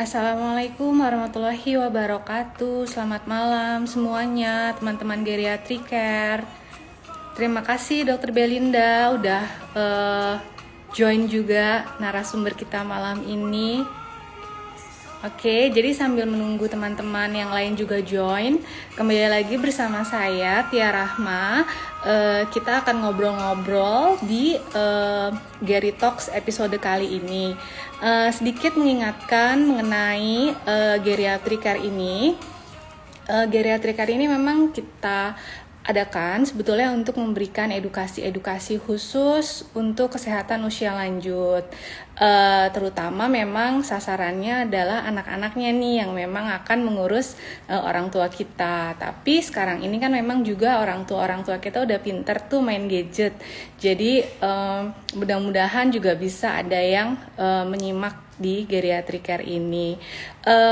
Assalamualaikum warahmatullahi wabarakatuh. Selamat malam semuanya, teman-teman Geriatri Care. Terima kasih Dokter Belinda udah join juga narasumber kita malam ini. Oke, jadi sambil menunggu teman-teman yang lain juga join, kembali lagi bersama saya Tia Rahma. Kita akan ngobrol-ngobrol di Geri Talks episode kali ini. Sedikit mengingatkan mengenai Geriatri Care ini. Geriatri Care ini memang kita adakan sebetulnya untuk memberikan edukasi-edukasi khusus untuk kesehatan usia lanjut. Terutama memang sasarannya adalah anak-anaknya nih yang memang akan mengurus orang tua kita. Tapi sekarang ini kan memang juga orang tua kita udah pinter tuh main gadget. Jadi mudah-mudahan juga bisa ada yang menyimak di Geriatri Care ini.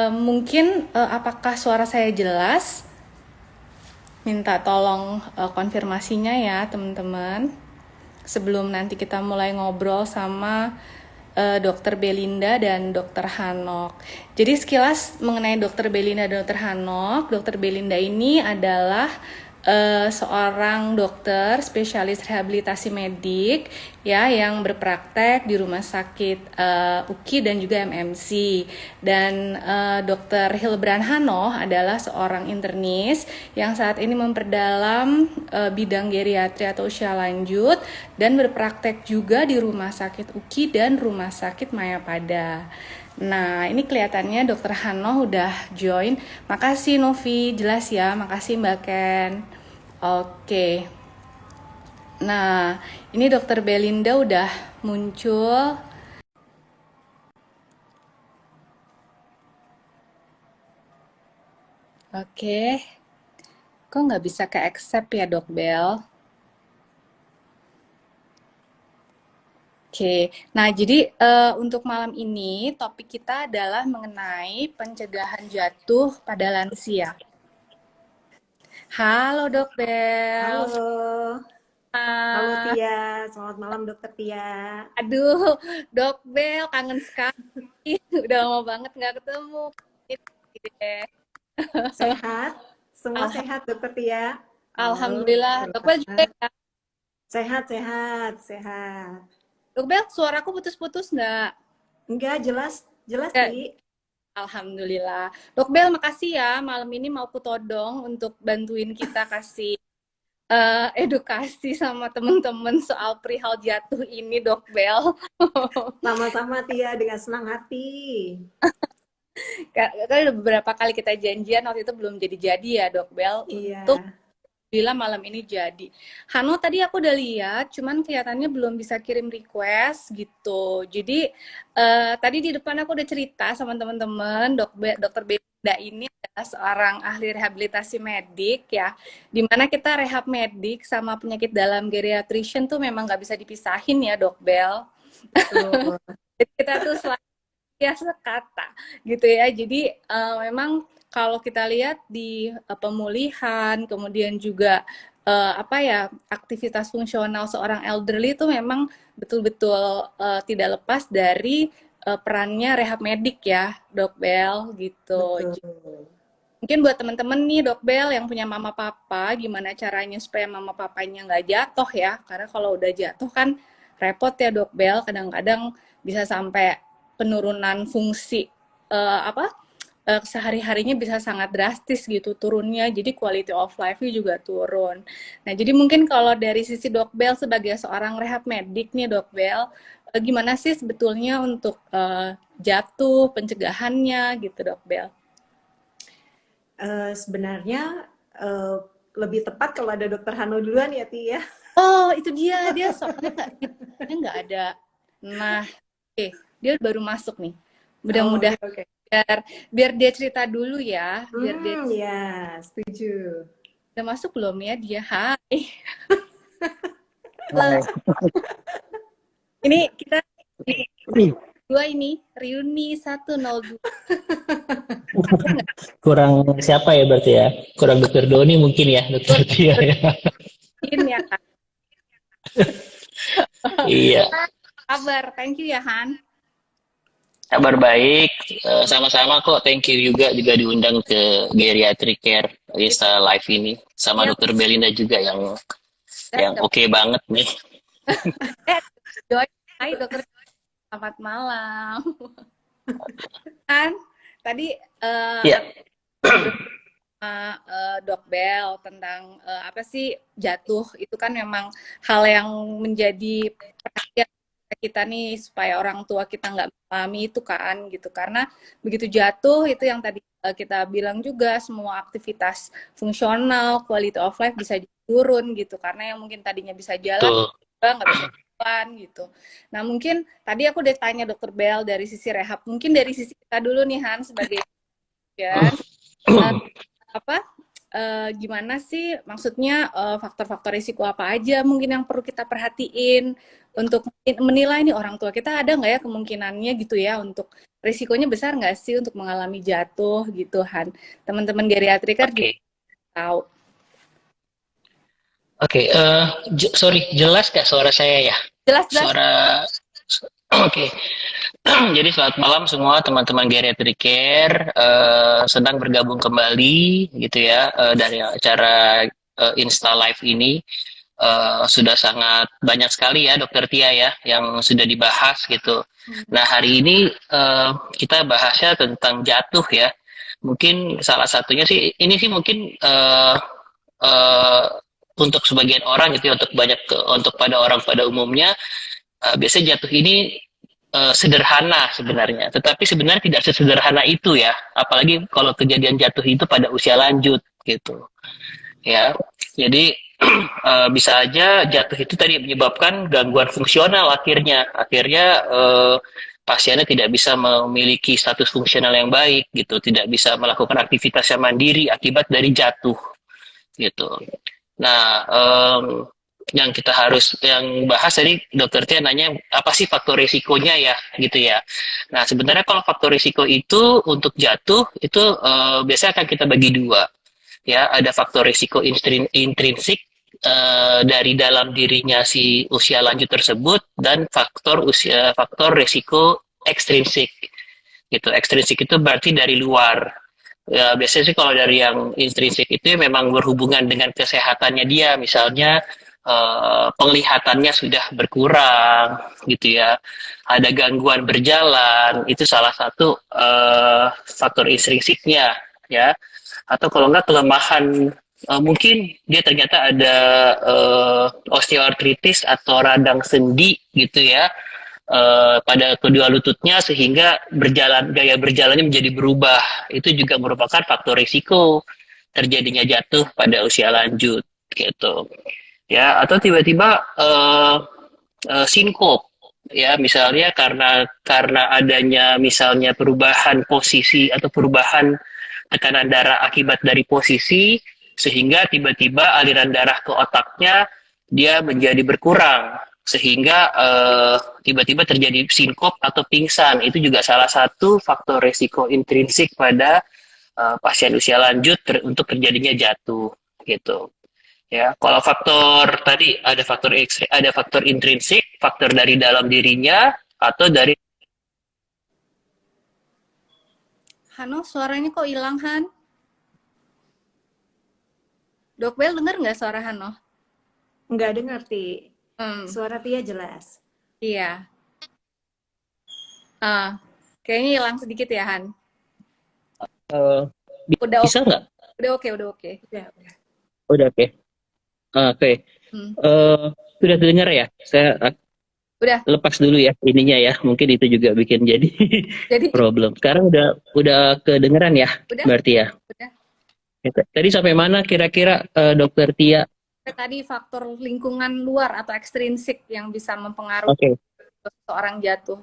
Mungkin apakah suara saya jelas? Minta tolong konfirmasinya ya teman-teman. Sebelum nanti kita mulai ngobrol sama Dokter Belinda dan Dokter Hanok. Jadi sekilas mengenai Dokter Belinda dan Dokter Hanok, Dokter Belinda ini adalah seorang dokter spesialis rehabilitasi medik ya yang berpraktek di rumah sakit UKI dan juga MMC. Dan Dokter Hilbran Hanoh adalah seorang internis yang saat ini memperdalam bidang geriatri atau usia lanjut dan berpraktek juga di rumah sakit UKI dan rumah sakit Mayapada. Nah, ini kelihatannya Dokter Hanoh udah join. Makasih Novi, jelas ya. Makasih Mbak Ken. Oke. Nah, ini Dokter Belinda udah muncul. Oke. Kok nggak bisa ke accept ya Dok Bel? Oke, nah jadi untuk malam ini topik kita adalah mengenai pencegahan jatuh pada lansia. Halo Dok Bel. Halo, halo Tia. Selamat malam Dokter Tia. Aduh, Dok Bel kangen sekali. Udah lama banget nggak ketemu. Gitu deh. Sehat? Semua sehat Dokter Tia? Oh, Alhamdulillah. Dok Bel juga syukurlah. ya. Sehat, sehat, sehat. Dok Bel, suaraku putus-putus nggak? Enggak, jelas, jelas Ya, Ti. Alhamdulillah. Dok Bel, makasih ya. Malam ini mau kutodong untuk bantuin kita kasih edukasi sama temen-temen soal perihal jatuh ini, Dok Bel. Sama-sama Tia dengan senang hati. Kan udah beberapa kali kita janjian, waktu itu belum jadi-jadi ya, Dok Bel. Iya. Untuk bila malam ini jadi. Hano tadi aku udah lihat, cuman kelihatannya belum bisa kirim request gitu. Jadi tadi di depan aku udah cerita sama teman-teman, Dokter Beda ini adalah seorang ahli rehabilitasi medik ya, dimana kita rehab medik sama penyakit dalam geriatrician tuh memang nggak bisa dipisahin ya Dok Bel. Betul. Jadi kita tuh selalu ya sekata gitu ya. Jadi memang kalau kita lihat di pemulihan, kemudian juga apa ya aktivitas fungsional seorang elderly itu memang betul-betul tidak lepas dari perannya rehab medik ya, Dok Bel gitu. Betul. Mungkin buat teman-teman nih Dok Bel yang punya mama papa, gimana caranya supaya mama papanya nggak jatuh ya? Karena kalau udah jatuh kan repot ya Dok Bel, kadang-kadang bisa sampai penurunan fungsi sehari-harinya bisa sangat drastis gitu turunnya, jadi quality of life-nya juga turun. Nah, jadi mungkin kalau dari sisi Dok Bel sebagai seorang rehab medik nih Dok Bel, gimana sih sebetulnya untuk jatuh, pencegahannya gitu Dok Bel? Sebenarnya lebih tepat kalau ada Dokter Hano duluan ya Ti ya. Oh, itu dia soalnya nggak ada. Nah, oke, dia baru masuk nih. Oh, Mudah-mudahan oke, oke. biar dia cerita dulu ya, biar dia Ya, setuju. udah masuk belum ya dia? Hai. Hai. Ini kita dua ini reuni 102. Kurang siapa ya berarti ya? Kurang Dokter Doni mungkin ya, Dokter Tia ya. Mungkin ya kan. Iya. Kabar, thank you ya Han. Kabar baik, sama-sama kok. Thank you juga diundang ke Geriatric Care Insta Live ini sama Siap, Dokter Belinda juga yang siap. oke banget nih. Eh, Joy, hai dokter, selamat malam. Kan tadi Ya, aku ngobrol sama Dok Bel tentang apa sih jatuh itu kan memang hal yang menjadi perhatian kita nih supaya orang tua kita nggak mengalami itu kan gitu karena begitu jatuh itu yang tadi kita bilang juga semua aktivitas fungsional quality of life bisa turun gitu karena yang mungkin tadinya bisa jalan betul. nggak bisa jalan gitu. Nah mungkin tadi aku udah tanya Dokter Bel dari sisi rehab, mungkin dari sisi kita dulu nih Han sebagai kan apa gimana sih maksudnya faktor-faktor risiko apa aja mungkin yang perlu kita perhatiin untuk menilai nih orang tua kita ada nggak ya kemungkinannya gitu ya untuk risikonya besar nggak sih untuk mengalami jatuh gitu Han, teman-teman geriatrik kan juga Oke, tahu. oke. Sorry, jelas gak suara saya ya? Jelas-jelas. Suara. Oke. Jadi selamat malam semua teman-teman Geriatric Care. Sedang bergabung kembali gitu ya dari acara Insta Live ini. Sudah sangat banyak sekali ya Dokter Tia ya yang sudah dibahas gitu. Nah hari ini kita bahasnya tentang jatuh ya. Mungkin salah satunya sih ini sih mungkin uh, untuk sebagian orang gitu ya, untuk pada orang pada umumnya biasanya jatuh ini sederhana sebenarnya, tetapi sebenarnya tidak sesederhana itu ya, apalagi kalau kejadian jatuh itu pada usia lanjut gitu ya. Jadi bisa aja jatuh itu tadi menyebabkan gangguan fungsional, akhirnya pasiennya tidak bisa memiliki status fungsional yang baik gitu, tidak bisa melakukan aktivitas yang mandiri akibat dari jatuh gitu. Nah, yang kita harus yang bahas tadi dokter Tia nanya apa sih faktor risikonya ya gitu ya. Nah, sebenarnya kalau faktor risiko itu untuk jatuh itu biasanya akan kita bagi dua ya. Ada faktor risiko intrinsik dari dalam dirinya si usia lanjut tersebut dan faktor risiko ekstrinsik gitu. Ekstrinsik itu berarti dari luar. Ya, biasanya sih kalau dari yang intrinsik itu memang berhubungan dengan kesehatannya dia, misalnya penglihatannya sudah berkurang, gitu ya. Ada gangguan berjalan, itu salah satu faktor intrinsiknya, ya. Atau kalau enggak kelemahan, mungkin dia ternyata ada osteoartritis atau radang sendi, gitu ya pada kedua lututnya sehingga gaya berjalannya menjadi berubah. Itu juga merupakan faktor risiko terjadinya jatuh pada usia lanjut gitu. Ya, atau tiba-tiba sinkop ya misalnya karena adanya misalnya perubahan posisi atau perubahan tekanan darah akibat dari posisi sehingga tiba-tiba aliran darah ke otaknya dia menjadi berkurang sehingga tiba-tiba terjadi sinkop atau pingsan. Itu juga salah satu faktor resiko intrinsik pada pasien usia lanjut untuk terjadinya jatuh gitu. Ya, kalau faktor tadi ada faktor intrinsik, faktor dari dalam dirinya atau dari. Hano suaranya kok hilang Han? Dok Bel dengar nggak suara Hano? Nggak dengar, Ti. Suara Tia jelas. Iya. Kayaknya hilang sedikit ya Han. Bisa nggak? Udah oke. Udah. Udah oke. Oke. Sudah terdengar ya? Saya Udah. lepas dulu ya ininya ya. Mungkin itu juga bikin jadi problem. Sekarang udah kedengeran ya? Udah. Berarti ya. Udah. Tadi sampai mana kira-kira Dokter Tia? Tadi faktor lingkungan luar atau ekstrinsik yang bisa mempengaruhi seorang jatuh.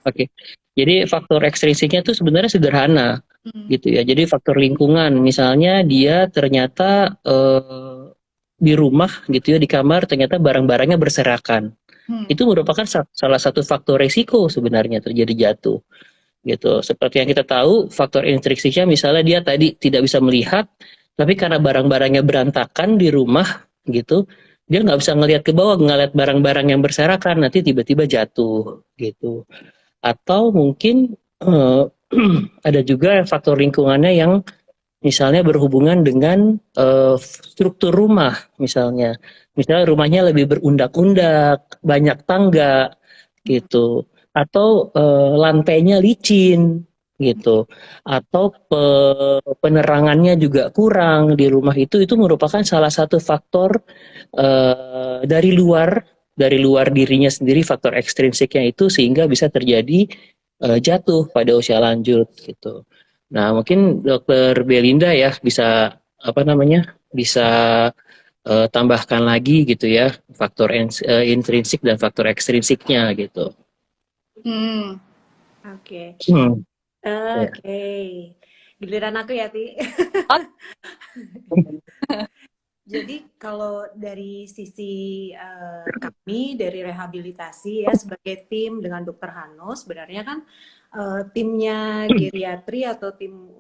Oke. Jadi faktor ekstrinsiknya tuh sebenarnya sederhana gitu ya. Jadi faktor lingkungan, misalnya dia ternyata di rumah gitu ya, di kamar ternyata barang-barangnya berserakan. Itu merupakan salah satu faktor resiko sebenarnya terjadi jatuh. Gitu. Seperti yang kita tahu, faktor intrinsiknya misalnya dia tadi tidak bisa melihat, tapi karena barang-barangnya berantakan di rumah gitu, dia nggak bisa ngelihat ke bawah, ngelihat barang-barang yang berserakan, nanti tiba-tiba jatuh gitu. atau mungkin ada juga faktor lingkungannya yang misalnya berhubungan dengan struktur rumah, misalnya rumahnya lebih berundak-undak, banyak tangga gitu, atau lantainya licin gitu, atau penerangannya juga kurang di rumah. Itu merupakan salah satu faktor dari luar dirinya sendiri, faktor ekstrinsiknya itu, sehingga bisa terjadi jatuh pada usia lanjut gitu. Nah, mungkin Dokter Belinda ya bisa apa namanya, bisa tambahkan lagi gitu ya faktor intrinsik dan faktor ekstrinsiknya gitu. Hmm. Oke. Hmm. Ya. Oke. Giliran aku ya, Ti. Jadi kalau dari sisi kami dari rehabilitasi ya sebagai tim dengan Dokter Hano, sebenarnya kan timnya geriatri atau tim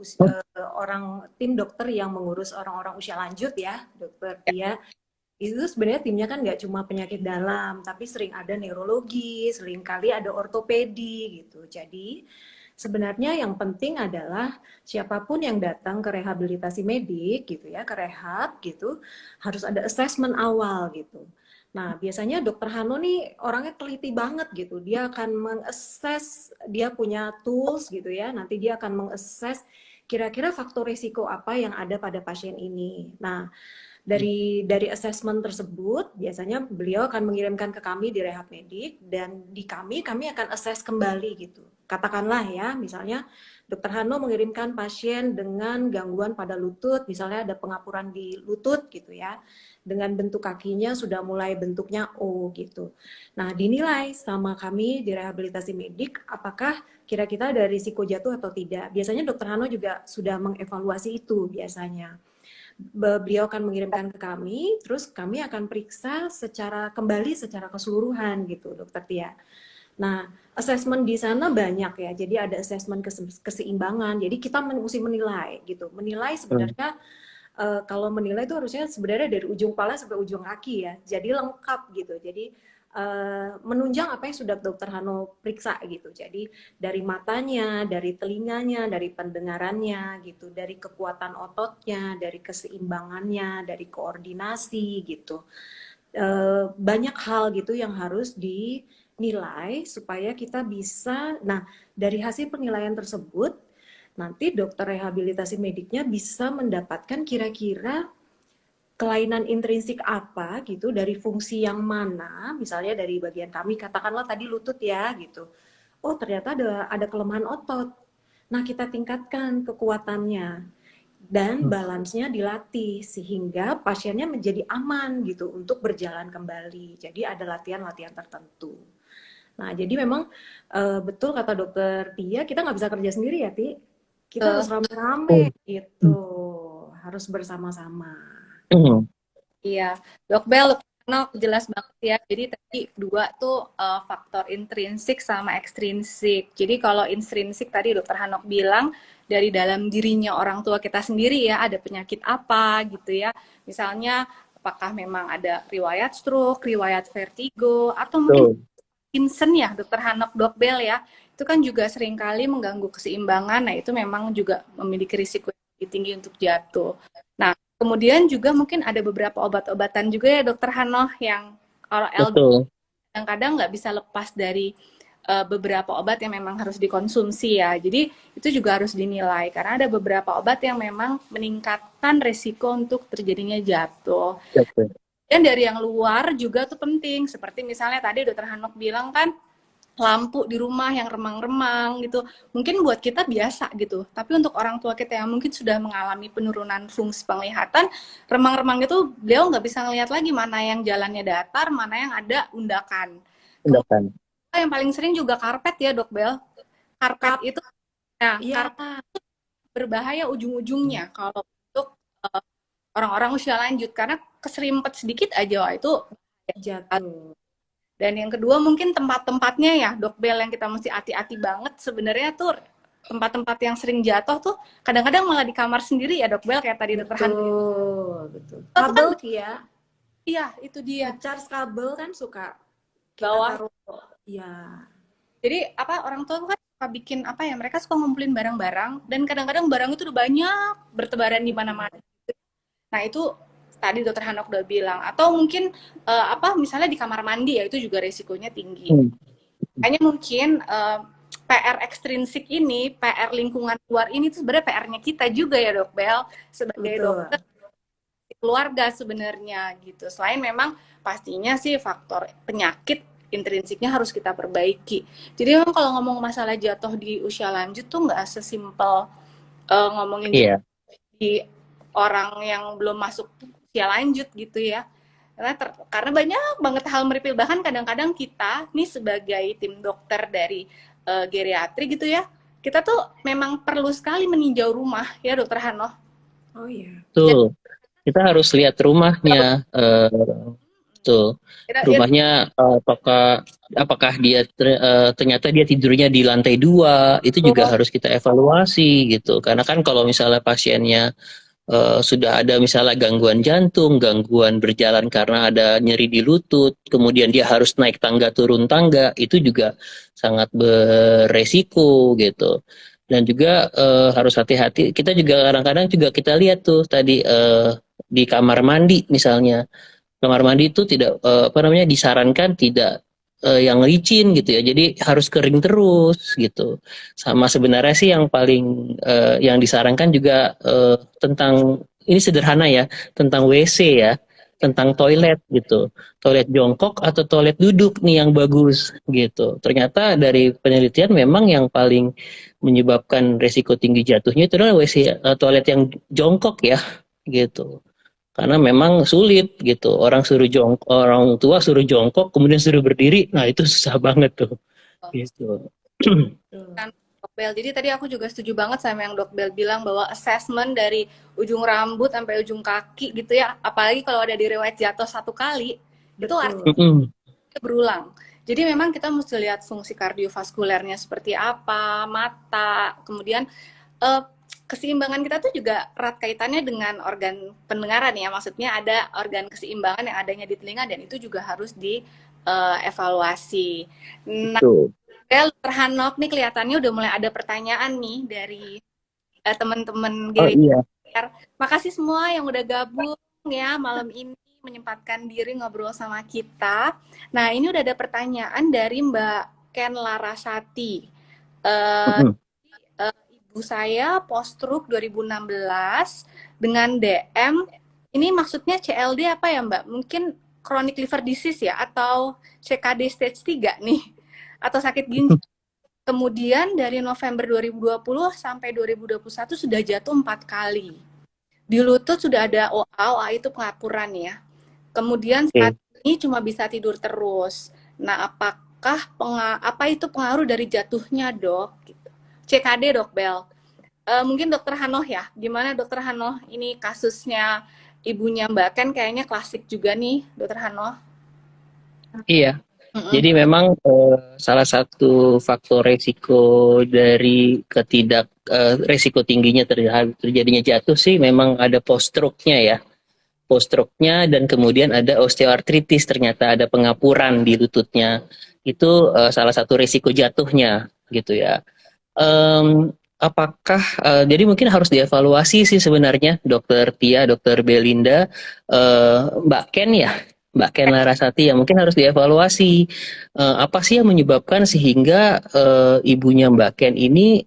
dokter yang mengurus orang-orang usia lanjut ya, Dokter Tia, itu sebenarnya timnya kan nggak cuma penyakit dalam, tapi sering ada neurologi, sering kali ada ortopedi gitu. Jadi sebenarnya yang penting adalah siapapun yang datang ke rehabilitasi medik gitu ya, ke rehab gitu, harus ada assessment awal gitu. Nah, biasanya Dokter Hano nih orangnya teliti banget gitu. Dia akan mengakses, dia punya tools gitu ya. Nanti dia akan mengakses kira-kira faktor risiko apa yang ada pada pasien ini. Nah, dari assessment tersebut biasanya beliau akan mengirimkan ke kami di rehab medik, dan di kami akan assess kembali gitu. Katakanlah ya, misalnya Dokter Hano mengirimkan pasien dengan gangguan pada lutut, misalnya ada pengapuran di lutut gitu ya, dengan bentuk kakinya sudah mulai bentuknya O gitu. Nah, dinilai sama kami di rehabilitasi medik apakah kira-kira ada risiko jatuh atau tidak. Biasanya Dokter Hano juga sudah mengevaluasi itu biasanya. Beliau akan mengirimkan ke kami, terus kami akan periksa secara keseluruhan gitu, Dokter Tia. Nah, assessment di sana banyak ya. Jadi ada assessment keseimbangan. Jadi kita mesti menilai gitu. Menilai sebenarnya kalau menilai itu harusnya sebenarnya dari ujung kepala sampai ujung kaki ya. Jadi lengkap gitu. Jadi menunjang apa yang sudah Dokter Hano periksa gitu. Jadi dari matanya, dari telinganya, dari pendengarannya gitu, dari kekuatan ototnya, dari keseimbangannya, dari koordinasi gitu. Banyak hal gitu yang harus dinilai supaya kita bisa. Nah, dari hasil penilaian tersebut nanti dokter rehabilitasi mediknya bisa mendapatkan kira-kira kelainan intrinsik apa gitu, dari fungsi yang mana, misalnya dari bagian kami katakanlah tadi lutut ya gitu. Oh, ternyata ada kelemahan otot. Nah, kita tingkatkan kekuatannya dan balance-nya dilatih sehingga pasiennya menjadi aman gitu untuk berjalan kembali. Jadi ada latihan-latihan tertentu. Nah, jadi memang betul kata dokter Tia, kita nggak bisa kerja sendiri ya, Ti. Kita harus rame-rame gitu, harus bersama-sama. Iya, Dok Bel, jelas banget ya. Jadi tadi dua tuh faktor intrinsik sama ekstrinsik. Jadi kalau intrinsik tadi Dokter Hanok bilang dari dalam dirinya orang tua kita sendiri ya, ada penyakit apa gitu ya. Misalnya apakah memang ada riwayat stroke, riwayat vertigo, atau mungkin Parkinson ya, Dokter Hanok, Dok Bel ya. Itu kan juga seringkali mengganggu keseimbangan. Nah, itu memang juga memiliki risiko yang lebih tinggi untuk jatuh. Nah, kemudian juga mungkin ada beberapa obat-obatan juga ya Dokter Hanoh yang kalau LD kadang-kadang nggak bisa lepas dari beberapa obat yang memang harus dikonsumsi ya. Jadi itu juga harus dinilai karena ada beberapa obat yang memang meningkatkan risiko untuk terjadinya jatuh. Dan dari yang luar juga tuh penting. Seperti misalnya tadi Dokter Hanok bilang kan lampu di rumah yang remang-remang gitu. Mungkin buat kita biasa gitu, tapi untuk orang tua kita yang mungkin sudah mengalami penurunan fungsi penglihatan, remang-remang itu beliau nggak bisa ngelihat lagi mana yang jalannya datar, mana yang ada undakan. Kemudian yang paling sering juga karpet ya Dok Bel. Karpet itu, nah karpet itu berbahaya ujung-ujungnya kalau untuk orang-orang usia lanjut, karena keserimpet sedikit aja itu jatuh. Dan yang kedua mungkin tempat-tempatnya ya, Dok Bel, yang kita mesti hati-hati banget sebenarnya tuh tempat-tempat yang sering jatuh tuh kadang-kadang malah di kamar sendiri ya Dok Bel, kayak tadi Dokter Han. Betul. Kabel ya. Iya, itu dia. Charge kabel kan suka Bawah. ya. Jadi apa orang tua tuh kan suka bikin apa ya? Mereka suka ngumpulin barang-barang dan kadang-kadang barang itu udah banyak bertebaran di mana-mana. Nah, itu tadi dokter Hanok udah bilang atau mungkin apa misalnya di kamar mandi ya itu juga resikonya tinggi. Hmm. Hanya mungkin PR ekstrinsik ini, PR lingkungan luar ini tuh sebenarnya PR-nya kita juga ya Dok Bel sebagai Betul. dokter keluarga sebenarnya gitu. Selain memang pastinya sih faktor penyakit intrinsiknya harus kita perbaiki. Jadi memang kalau ngomong masalah jatuh di usia lanjut tuh nggak sesimpel ngomongin Iya. di orang yang belum masuk usia lanjut gitu ya. Karena banyak banget hal meripil. Bahkan kadang-kadang kita nih sebagai tim dokter dari geriatri gitu ya, kita tuh memang perlu sekali meninjau rumah ya Dokter Hano. Oh iya. Betul. Kita harus lihat rumahnya. Betul. Rumahnya apakah dia ternyata dia tidurnya di lantai 2, itu juga harus kita evaluasi gitu. Karena kan kalau misalnya pasiennya sudah ada misalnya gangguan jantung, gangguan berjalan karena ada nyeri di lutut, kemudian dia harus naik tangga turun tangga, itu juga sangat beresiko gitu. Dan juga harus hati-hati. Kita juga kadang-kadang juga kita lihat tuh tadi di kamar mandi misalnya. Kamar mandi itu tidak disarankan tidak yang licin gitu ya. Jadi harus kering terus gitu. Sama sebenarnya sih yang paling yang disarankan juga tentang ini sederhana ya, tentang WC ya, tentang toilet gitu. Toilet jongkok atau toilet duduk nih yang bagus gitu. Ternyata dari penelitian memang yang paling menyebabkan resiko tinggi jatuhnya itu adalah WC toilet yang jongkok ya gitu. Karena memang sulit gitu, orang tua suruh jongkok kemudian suruh berdiri, nah itu susah banget tuh gitu. Kan Dok Bel, jadi tadi aku juga setuju banget sama yang Dok Bel bilang bahwa assessment dari ujung rambut sampai ujung kaki gitu ya, apalagi kalau ada di riwayat jatuh 1 kali itu artinya berulang. Jadi memang kita mesti lihat fungsi kardiovaskulernya seperti apa, mata, kemudian keseimbangan kita tuh juga erat kaitannya dengan organ pendengaran ya, maksudnya ada organ keseimbangan yang adanya di telinga dan itu juga harus dievaluasi. Nah, Dokter Hanok nih kelihatannya udah mulai ada pertanyaan nih dari teman-teman iya. Makasih semua yang udah gabung ya malam ini menyempatkan diri ngobrol sama kita. Nah, ini udah ada pertanyaan dari Mbak Ken Larasati. Ibu saya post-stroke 2016 dengan DM. Ini maksudnya CLD apa ya Mbak? Mungkin chronic liver disease ya? Atau CKD stage 3 nih? Atau sakit ginjal? Kemudian dari November 2020 sampai 2021 sudah jatuh 4 kali. Di lutut sudah ada OA itu pengapuran ya. Kemudian saat ini cuma bisa tidur terus. Nah, apakah apa itu pengaruh dari jatuhnya, Dok? CKD Dok Bel. Mungkin Dokter Hanoh ya. Gimana Dokter Hanoh? Ini kasusnya ibunya Mbak Ken kayaknya klasik juga nih, Dokter Hanoh. Iya. Jadi memang salah satu faktor resiko dari resiko tingginya terjadinya jatuh sih memang ada post-stroke-nya ya. Post-stroke-nya dan kemudian ada osteoartritis, ternyata ada pengapuran di lututnya. Itu salah satu resiko jatuhnya gitu ya. Apakah jadi mungkin harus dievaluasi sih sebenarnya Dokter Tia, Dokter Belinda, Mbak Ken ya, Mbak Ken Larasati ya, mungkin harus dievaluasi apa sih yang menyebabkan sehingga ibunya Mbak Ken ini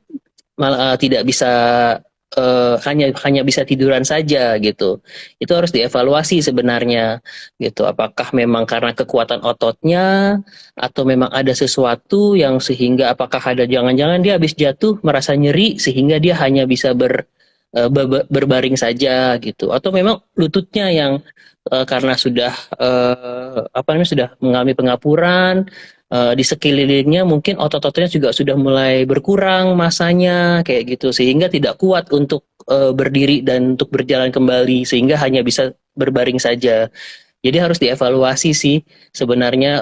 malah tidak bisa hanya bisa tiduran saja gitu. Itu harus dievaluasi sebenarnya gitu. Apakah memang karena kekuatan ototnya atau memang ada sesuatu yang sehingga apakah ada jangan-jangan dia habis jatuh merasa nyeri sehingga dia hanya bisa berbaring saja gitu. Atau memang lututnya yang karena sudah sudah mengalami pengapuran di sekelilingnya mungkin otot-ototnya juga sudah mulai berkurang masanya kayak gitu sehingga tidak kuat untuk berdiri dan untuk berjalan kembali sehingga hanya bisa berbaring saja. Jadi harus dievaluasi sih sebenarnya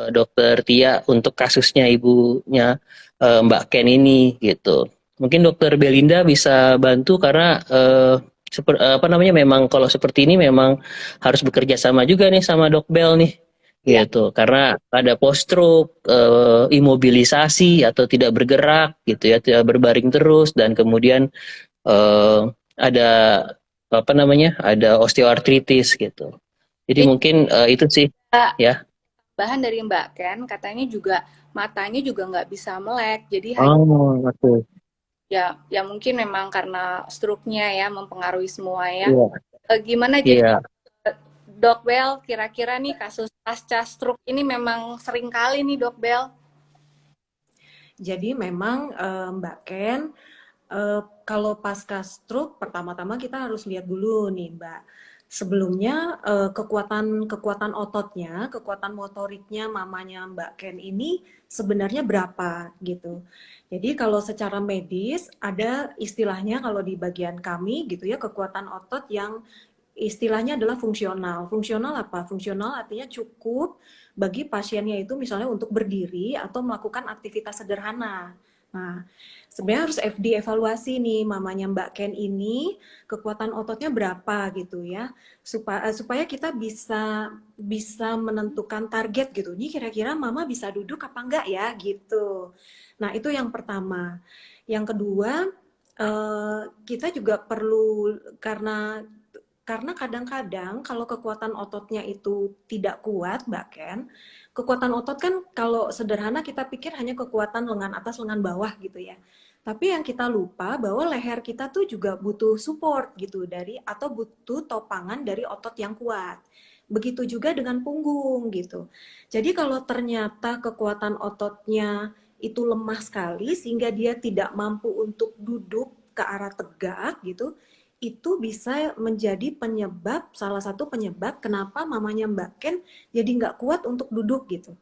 Dokter Tia untuk kasusnya ibunya Mbak Ken ini gitu. Mungkin Dokter Belinda bisa bantu karena memang kalau seperti ini memang harus bekerja sama juga nih sama Dok Bel nih Iya. gitu. Karena ada post stroke, imobilisasi atau tidak bergerak gitu ya, tidak berbaring terus, dan kemudian ada apa namanya, ada osteoartritis gitu. Jadi Dan mungkin itu sih juga ya. bahan dari Mbak Ken katanya juga matanya juga nggak bisa melek. Jadi hanya Oh, betul. ya mungkin memang karena stroke-nya ya mempengaruhi semua ya. Iya, Gimana jadi iya. Dok Bel, kira-kira nih kasus pasca stroke ini memang sering kali nih Dok Bel. Jadi memang Mbak Ken, kalau pasca stroke pertama-tama kita harus lihat dulu nih Mbak. Sebelumnya kekuatan ototnya, kekuatan motoriknya mamanya Mbak Ken ini sebenarnya berapa gitu. Jadi kalau secara medis ada istilahnya kalau di bagian kami gitu ya, kekuatan otot yang istilahnya adalah fungsional. Fungsional apa? Fungsional artinya cukup bagi pasiennya itu misalnya untuk berdiri atau melakukan aktivitas sederhana. Nah, sebenarnya harus dievaluasi nih mamanya Mbak Ken ini kekuatan ototnya berapa gitu ya. Supaya kita bisa menentukan target gitu. Ini kira-kira mama bisa duduk apa enggak ya gitu. Nah, itu yang pertama. Yang kedua, kita juga perlu karena kadang-kadang kalau kekuatan ototnya itu tidak kuat, Mbak Ken, kekuatan otot kan kalau sederhana kita pikir hanya kekuatan lengan atas, lengan bawah gitu ya. Tapi yang kita lupa bahwa leher kita tuh juga butuh support gitu atau butuh topangan dari otot yang kuat. Begitu juga dengan punggung gitu. Jadi kalau ternyata kekuatan ototnya itu lemah sekali sehingga dia tidak mampu untuk duduk ke arah tegak gitu, itu bisa menjadi salah satu penyebab kenapa mamanya Mbak Ken jadi nggak kuat untuk duduk gitu.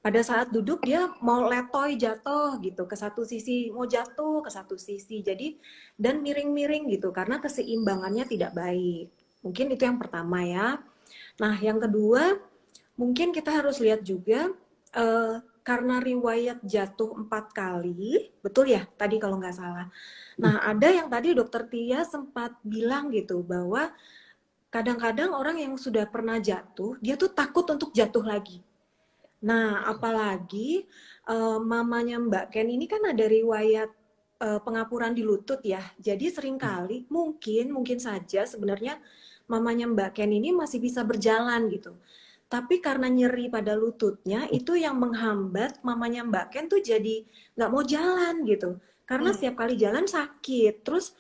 Pada saat duduk dia mau letoy jatuh gitu ke satu sisi, mau jatuh ke satu sisi, jadi dan miring-miring gitu karena keseimbangannya tidak baik. Mungkin itu yang pertama ya. Nah yang kedua mungkin kita harus lihat juga karena riwayat jatuh 4 kali, betul ya tadi kalau nggak salah. Nah, ada yang tadi Dokter Tia sempat bilang gitu bahwa kadang-kadang orang yang sudah pernah jatuh, dia tuh takut untuk jatuh lagi. Nah, apalagi mamanya Mbak Ken ini kan ada riwayat pengapuran di lutut ya. Jadi seringkali mungkin saja sebenarnya mamanya Mbak Ken ini masih bisa berjalan gitu. Tapi karena nyeri pada lututnya itu yang menghambat mamanya Mbak Ken tuh jadi nggak mau jalan gitu. Karena setiap kali jalan sakit. Terus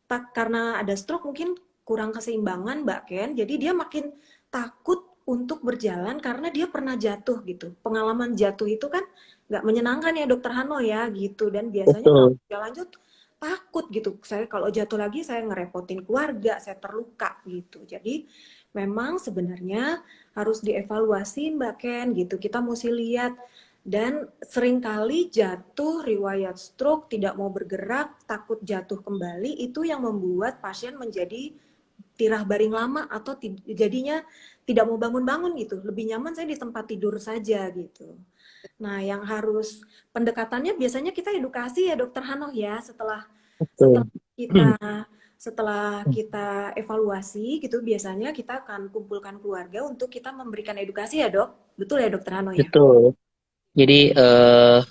karena ada stroke mungkin kurang keseimbangan Mbak Ken, jadi dia makin takut untuk berjalan karena dia pernah jatuh gitu. Pengalaman jatuh itu kan nggak menyenangkan ya Dokter Hano ya gitu. Dan biasanya kalau Betul. lanjut takut gitu. Saya kalau jatuh lagi saya ngerepotin keluarga, saya terluka gitu. Jadi memang sebenarnya harus dievaluasi Mbak Ken gitu. Kita mesti lihat dan seringkali jatuh, riwayat stroke, tidak mau bergerak, takut jatuh kembali, itu yang membuat pasien menjadi tirah baring lama atau jadinya tidak mau bangun-bangun gitu. Lebih nyaman saya di tempat tidur saja gitu. Nah, yang harus pendekatannya biasanya kita edukasi ya Dokter Hanoh ya setelah Betul. kita setelah kita evaluasi gitu biasanya kita akan kumpulkan keluarga untuk kita memberikan edukasi ya Dok. Betul ya Dokter Hanoh ya? Betul. Jadi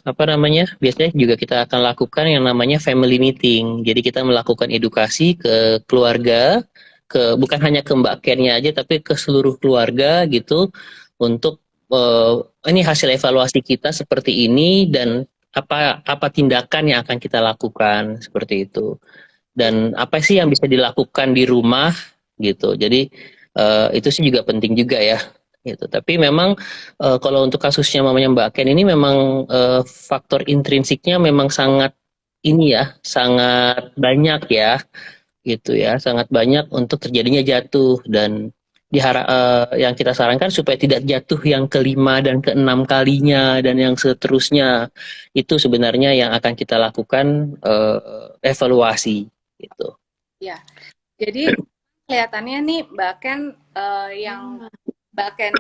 apa namanya? Biasanya juga kita akan lakukan yang namanya family meeting. Jadi kita melakukan edukasi ke keluarga, bukan hanya ke Mbak Kennya aja, tapi ke seluruh keluarga gitu, untuk ini hasil evaluasi kita seperti ini dan apa tindakan yang akan kita lakukan seperti itu. Dan apa sih yang bisa dilakukan di rumah gitu. Jadi itu sih juga penting juga ya gitu. Tapi memang kalau untuk kasusnya mamanya Mbak Ken ini memang faktor intrinsiknya memang sangat ini ya, sangat banyak ya gitu ya, sangat banyak untuk terjadinya jatuh. Dan yang kita sarankan supaya tidak jatuh yang kelima dan keenam kalinya dan yang seterusnya, itu sebenarnya yang akan kita lakukan evaluasi gitu. Ya, jadi kelihatannya nih Mbak Ken yang Mbak Ken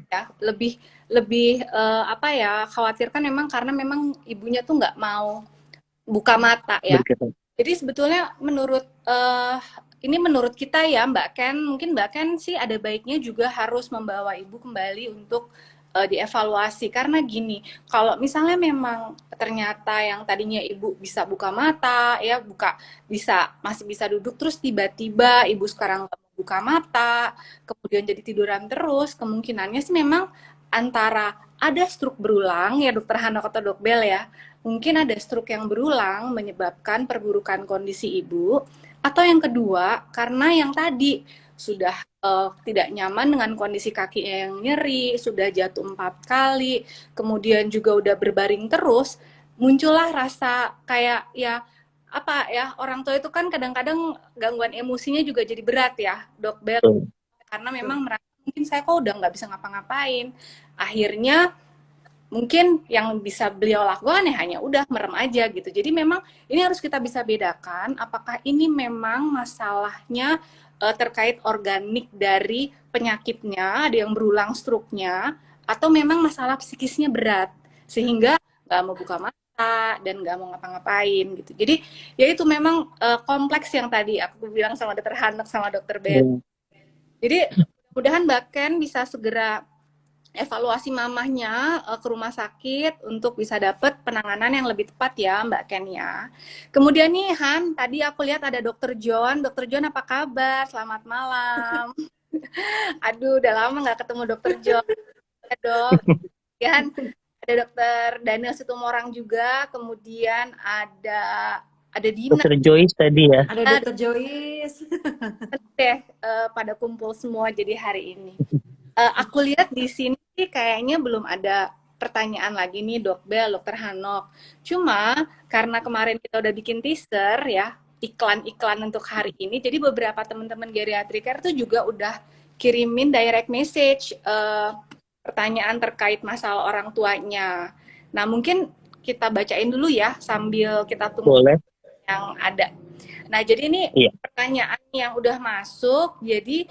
ya lebih lebih apa ya khawatirkan memang karena memang ibunya tuh nggak mau buka mata ya. Berkaitan. Jadi sebetulnya ini menurut kita ya Mbak Ken, mungkin Mbak Ken sih ada baiknya juga harus membawa ibu kembali untuk dievaluasi. Karena gini, kalau misalnya memang ternyata yang tadinya ibu bisa buka mata, ya masih bisa duduk, terus tiba-tiba ibu sekarang nggak mau buka mata, kemudian jadi tiduran terus, kemungkinannya sih memang antara ada stroke berulang ya dokter Hanok atau dok Bel ya, mungkin ada stroke yang berulang menyebabkan perburukan kondisi ibu, atau yang kedua karena yang tadi sudah tidak nyaman dengan kondisi kaki yang nyeri, sudah jatuh 4 kali, kemudian juga udah berbaring terus, muncullah rasa kayak ya apa ya, orang tua itu kan kadang-kadang gangguan emosinya juga jadi berat ya dok Bel, karena memang merasa mungkin saya kok udah nggak bisa ngapa-ngapain, akhirnya mungkin yang bisa beliau lakukan ya hanya udah merem aja gitu. Jadi memang ini harus kita bisa bedakan apakah ini memang masalahnya terkait organik dari penyakitnya, ada yang berulang stroke-nya, atau memang masalah psikisnya berat sehingga nggak mau buka mata dan nggak mau ngapa-ngapain gitu. Jadi ya itu memang kompleks yang tadi aku bilang sama dokter Hanek sama dokter Ben. Jadi mudah-mudahan Mbak Ken bisa segera evaluasi mamahnya ke rumah sakit untuk bisa dapat penanganan yang lebih tepat ya Mbak Ken ya. Kemudian nih Han, tadi aku lihat ada Dokter John. Dokter John apa kabar? Selamat malam. Aduh, udah lama nggak ketemu Dokter John. Ya, Dok. Kemudian ada Dokter Daniel Situmorang juga. Kemudian ada Dina. Dokter Joyce tadi ya. Ada Dokter Joyce. Pada kumpul semua jadi hari ini. Aku lihat di sini kayaknya belum ada pertanyaan lagi nih Dok Bel, Dokter Hanok. Cuma karena kemarin kita udah bikin teaser ya, iklan-iklan untuk hari ini, jadi beberapa teman-teman geriatriker tuh juga udah kirimin direct message pertanyaan terkait masalah orang tuanya. Nah mungkin kita bacain dulu ya sambil kita tunggu. Boleh. Yang ada. Nah jadi ini pertanyaan yang udah masuk, jadi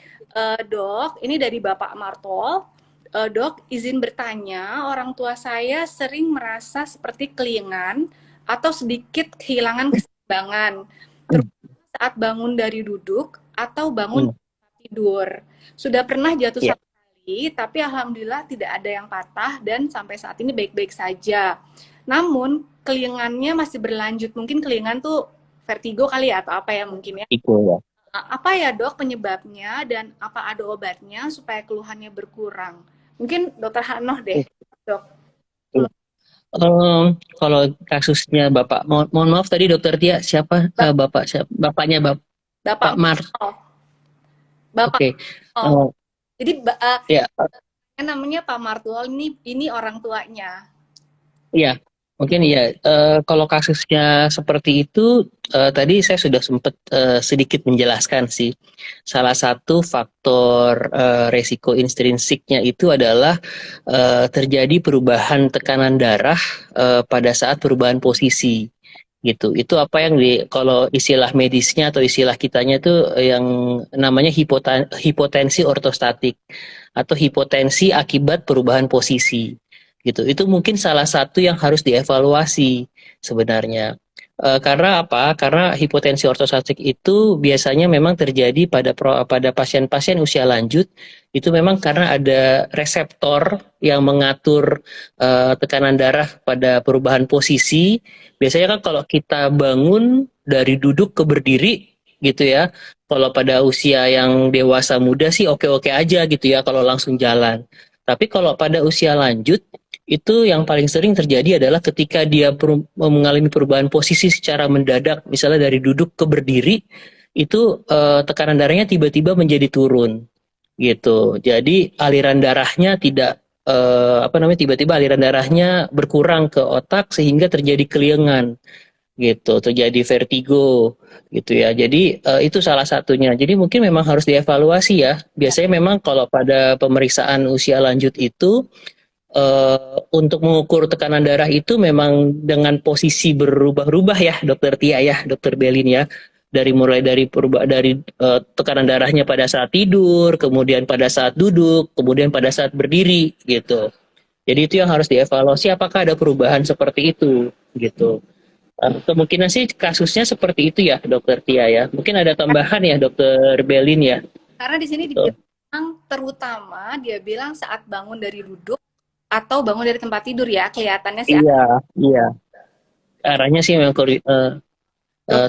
Dok, ini dari Bapak Martol. Dok, izin bertanya, orang tua saya sering merasa seperti kelingan atau sedikit kehilangan keseimbangan, terutama saat bangun dari duduk atau bangun tidur. Sudah pernah jatuh 1 kali, tapi alhamdulillah tidak ada yang patah dan sampai saat ini baik-baik saja. Namun, kelingannya masih berlanjut. Mungkin kelingan tuh vertigo kali ya, atau apa ya mungkin ya. Apa ya dok penyebabnya dan apa ada obatnya supaya keluhannya berkurang? Mungkin dokter Hanoh deh, dok. Kalau kasusnya Bapak, mohon maaf tadi dokter Tia, siapa bapaknya Bapak Mar? Bapak. Okay. Jadi namanya Pak Martual, ini orang tuanya. Iya. Mungkin ya, kalau kasusnya seperti itu, tadi saya sudah sempat sedikit menjelaskan sih. Salah satu faktor resiko intrinsiknya itu adalah terjadi perubahan tekanan darah pada saat perubahan posisi. Gitu. Itu apa yang kalau istilah medisnya atau istilah kitanya itu yang namanya hipotensi ortostatik atau hipotensi akibat perubahan posisi. Gitu. Itu mungkin salah satu yang harus dievaluasi sebenarnya. Karena apa? Karena hipotensi ortostatik itu biasanya memang terjadi pada pasien-pasien usia lanjut. Itu memang karena ada reseptor yang mengatur tekanan darah pada perubahan posisi. Biasanya kan kalau kita bangun dari duduk ke berdiri gitu ya. Kalau pada usia yang dewasa muda sih oke-oke aja gitu ya kalau langsung jalan. Tapi kalau pada usia lanjut, itu yang paling sering terjadi adalah ketika dia mengalami perubahan posisi secara mendadak, misalnya dari duduk ke berdiri, itu tekanan darahnya tiba-tiba menjadi turun, gitu. Jadi aliran darahnya tiba-tiba aliran darahnya berkurang ke otak sehingga terjadi kelingan, gitu, terjadi vertigo, gitu ya. Jadi itu salah satunya. Jadi mungkin memang harus dievaluasi ya. Biasanya memang kalau pada pemeriksaan usia lanjut itu untuk mengukur tekanan darah itu memang dengan posisi berubah-ubah ya, Dokter Tia ya, Dokter Belin ya. Mulai dari tekanan darahnya pada saat tidur, kemudian pada saat duduk, kemudian pada saat berdiri, gitu. Jadi itu yang harus dievaluasi apakah ada perubahan seperti itu, gitu. Kemungkinan sih kasusnya seperti itu ya, Dokter Tia ya. Mungkin ada tambahan ya, Dokter Belin ya. Karena di sini dibilang terutama dia bilang saat bangun dari duduk atau bangun dari tempat tidur ya, kelihatannya sih. Iya, iya. Arahnya sih memang Dok,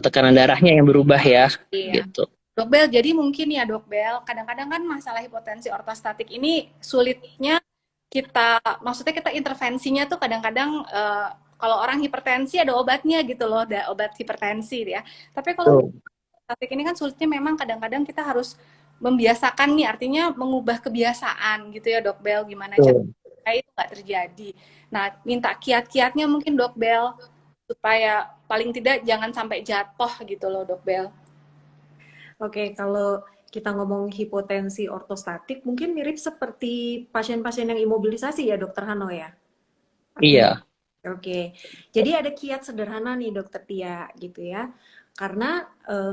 tekanan darahnya yang berubah ya, iya. gitu. Dok Bel, jadi mungkin ya Dok Bel, kadang-kadang kan masalah hipotensi ortostatik ini sulitnya maksudnya kita intervensinya tuh kadang-kadang kalau orang hipertensi ada obatnya gitu loh, ada obat hipertensi ya. Tapi kalau Tuh, ortostatik ini kan sulitnya memang kadang-kadang kita harus membiasakan nih, artinya mengubah kebiasaan gitu ya Dok Bel, gimana cara tuh. itu nggak terjadi. Nah, minta kiat-kiatnya mungkin Dok Bel, supaya paling tidak jangan sampai jatuh gitu loh Dok Bel. Oke, kalau kita ngomong hipotensi ortostatik, mungkin mirip seperti pasien-pasien yang imobilisasi ya, Dokter Hano ya? Artinya, Iya. oke. Jadi ada kiat sederhana nih, Dokter Tia, gitu ya. Karena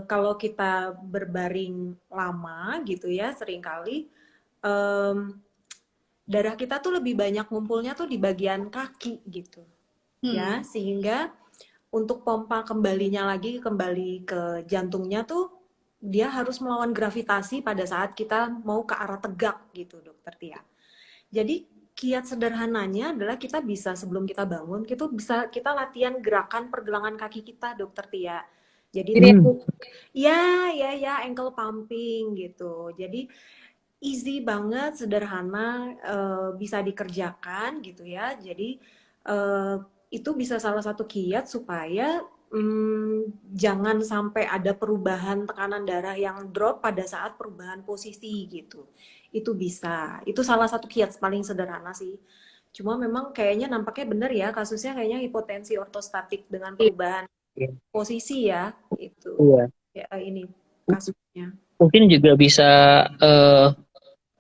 kalau kita berbaring lama, gitu ya, seringkali em, darah kita tuh lebih banyak ngumpulnya tuh di bagian kaki, gitu, ya. Sehingga untuk pompa kembalinya lagi kembali ke jantungnya tuh dia harus melawan gravitasi pada saat kita mau ke arah tegak gitu Dokter Tia. Jadi kiat sederhananya adalah kita bisa sebelum kita bangun kita latihan gerakan pergelangan kaki kita Dokter Tia. Jadi Jadi Hmm. ya ankle pumping gitu. Jadi easy banget, sederhana, bisa dikerjakan gitu ya. Jadi itu bisa salah satu kiat supaya jangan sampai ada perubahan tekanan darah yang drop pada saat perubahan posisi gitu. Itu bisa. Itu salah satu kiat paling sederhana sih. Cuma memang kayaknya nampaknya benar ya, kasusnya kayaknya hipotensi ortostatik dengan perubahan Iya. posisi ya. Itu Iya. ya, ini kasusnya. Mungkin juga eh,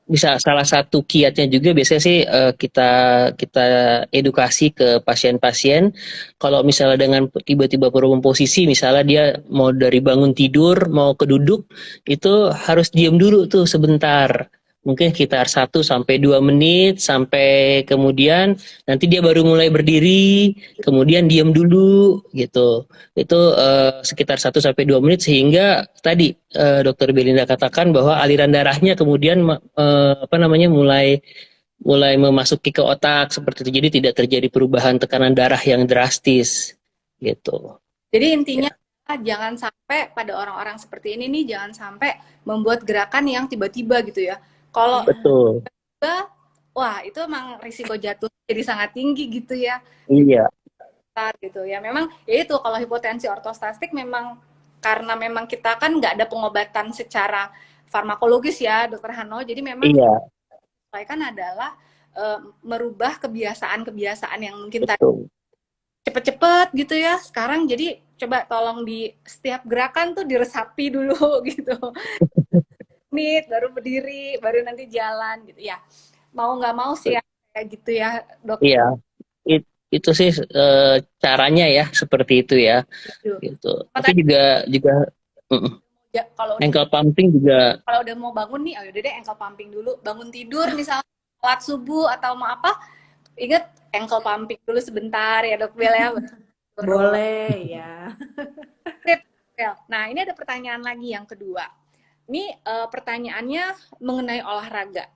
bisa salah satu kiatnya juga biasanya sih kita kita edukasi ke pasien-pasien kalau misalnya dengan tiba-tiba perubahan posisi misalnya dia mau dari bangun tidur mau ke duduk itu harus diam dulu tuh sebentar mungkin sekitar 1 sampai 2 menit sampai kemudian nanti dia baru mulai berdiri kemudian diam dulu gitu itu sekitar 1 sampai 2 menit sehingga tadi Dokter Belinda katakan bahwa aliran darahnya kemudian apa namanya mulai mulai memasuki ke otak seperti itu jadi tidak terjadi perubahan tekanan darah yang drastis gitu Jadi intinya ya. jangan sampai pada orang-orang seperti ini nih, jangan sampai membuat gerakan yang tiba-tiba gitu ya. Kalau Ya, Betul. tiba, wah itu emang risiko jatuh jadi sangat tinggi gitu ya. Iya. Gitu ya. Memang ya itu kalau hipotensi ortostastik memang karena memang kita kan nggak ada pengobatan secara farmakologis ya, Dokter Hano. Jadi memang Iya. kan adalah merubah kebiasaan-kebiasaan yang mungkin tadi Betul. cepet-cepet gitu ya. Sekarang jadi coba tolong di setiap gerakan tuh diresapi dulu gitu. Menit baru berdiri, baru nanti jalan gitu ya. Mau nggak mau sih ya kayak gitu ya, Dok. Iya. Itu sih caranya ya seperti itu ya Gitu. gitu tapi Tadi juga mm, ya, ankle pumping juga kalau udah mau bangun nih, oh udah deh ankle pumping dulu. Bangun tidur misalnya sholat subuh atau mau apa, inget ankle pumping dulu sebentar ya Dok Bel ya. boleh ya. Sip, Bel. Nah ini ada pertanyaan lagi yang kedua. Ini pertanyaannya mengenai olahraga.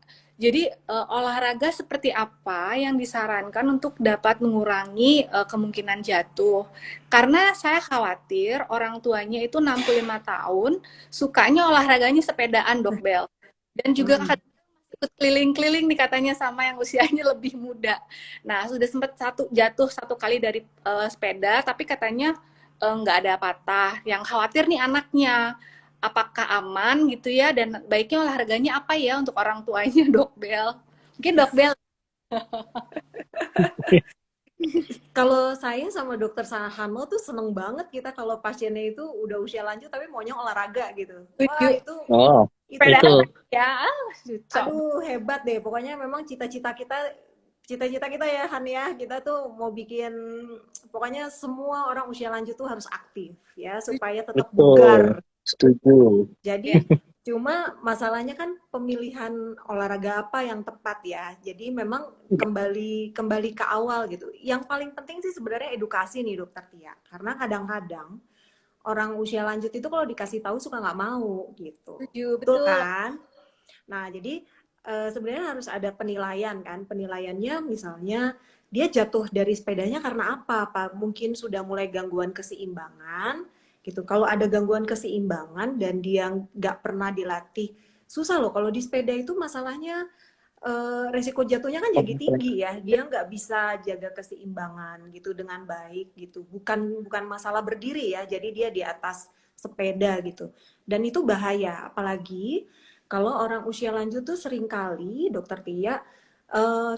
Jadi olahraga seperti apa yang disarankan untuk dapat mengurangi kemungkinan jatuh? Karena saya khawatir orang tuanya itu 65 tahun, sukanya olahraganya sepedaan, Dok Bel. Dan juga Mm. ikut keliling-keliling nih katanya sama yang usianya lebih muda. Nah, sudah sempat jatuh 1 kali dari sepeda, tapi katanya nggak ada patah. Yang khawatir nih anaknya apakah aman gitu ya dan baiknya olahraganya apa ya untuk orang tuanya Dok Bel? Mungkin Dok Bel. Kalau saya sama dokter Sahano tuh seneng banget kita kalau pasiennya itu udah usia lanjut tapi maunya olahraga gitu. Wah, Setuju. oh itu Sepedaan itu ya. aduh hebat deh. Pokoknya memang cita-cita kita ya Han ya. Kita tuh mau bikin pokoknya semua orang usia lanjut tuh harus aktif ya supaya tetap betul bugar. setuju Jadi cuma masalahnya kan pemilihan olahraga apa yang tepat ya. Jadi memang kembali ke awal gitu. Yang paling penting sih sebenarnya edukasi nih Dokter Tia. Karena kadang-kadang orang usia lanjut itu kalau dikasih tahu suka nggak mau gitu. Setuju Betul betul. kan? Nah, jadi sebenarnya harus ada penilaian kan. Penilaiannya misalnya dia jatuh dari sepedanya karena apa? Apa mungkin sudah mulai gangguan keseimbangan gitu. Kalau ada gangguan keseimbangan dan dia nggak pernah dilatih, susah loh. Kalau di sepeda itu masalahnya resiko jatuhnya kan jadi tinggi ya. Dia nggak bisa jaga keseimbangan gitu dengan baik gitu. Bukan masalah berdiri ya. Jadi dia di atas sepeda gitu. Dan itu bahaya. Apalagi kalau orang usia lanjut tuh seringkali, Dokter Tia,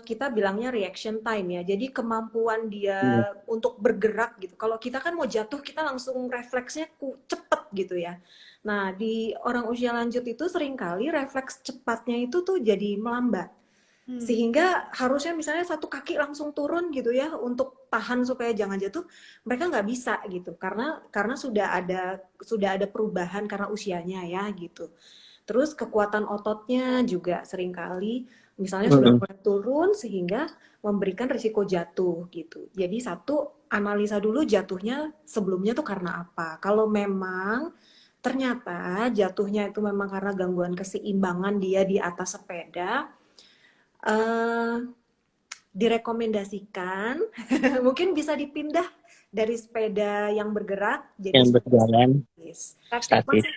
kita bilangnya reaction time ya. Jadi kemampuan dia untuk bergerak gitu. Kalau kita kan mau jatuh, kita langsung refleksnya cepet gitu ya. Nah, di orang usia lanjut itu seringkali refleks cepatnya itu tuh jadi melambat. Sehingga harusnya misalnya satu kaki langsung turun gitu ya untuk tahan supaya jangan jatuh, mereka nggak bisa gitu karena sudah ada perubahan karena usianya ya gitu. Terus kekuatan ototnya juga seringkali misalnya sudah mulai turun sehingga memberikan risiko jatuh gitu. Jadi satu, analisa dulu jatuhnya sebelumnya tuh karena apa. Kalau memang ternyata jatuhnya itu memang karena gangguan keseimbangan dia di atas sepeda, direkomendasikan mungkin bisa dipindah dari sepeda yang bergerak jadi yang sepeda berjalan statis. statis.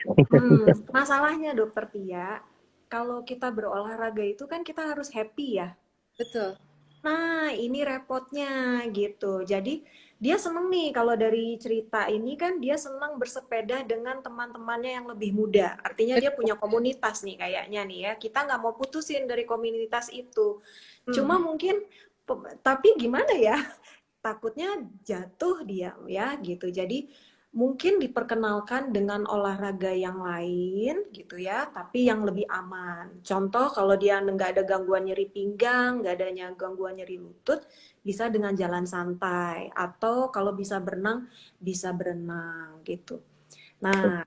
Masalahnya Dokter Tia, kalau kita berolahraga itu kan kita harus happy ya. Betul. Nah, ini repotnya gitu. Jadi dia seneng nih kalau dari cerita ini kan dia senang bersepeda dengan teman-temannya yang lebih muda. Artinya dia punya komunitas nih kayaknya nih ya. Kita nggak mau putusin dari komunitas itu. Cuma mungkin, tapi gimana ya? Takutnya jatuh dia ya gitu. Jadi mungkin diperkenalkan dengan olahraga yang lain gitu ya, tapi yang lebih aman. Contoh kalau dia nggak ada gangguan nyeri pinggang, nggak adanya gangguan nyeri lutut, bisa dengan jalan santai. Atau kalau bisa berenang gitu. Nah,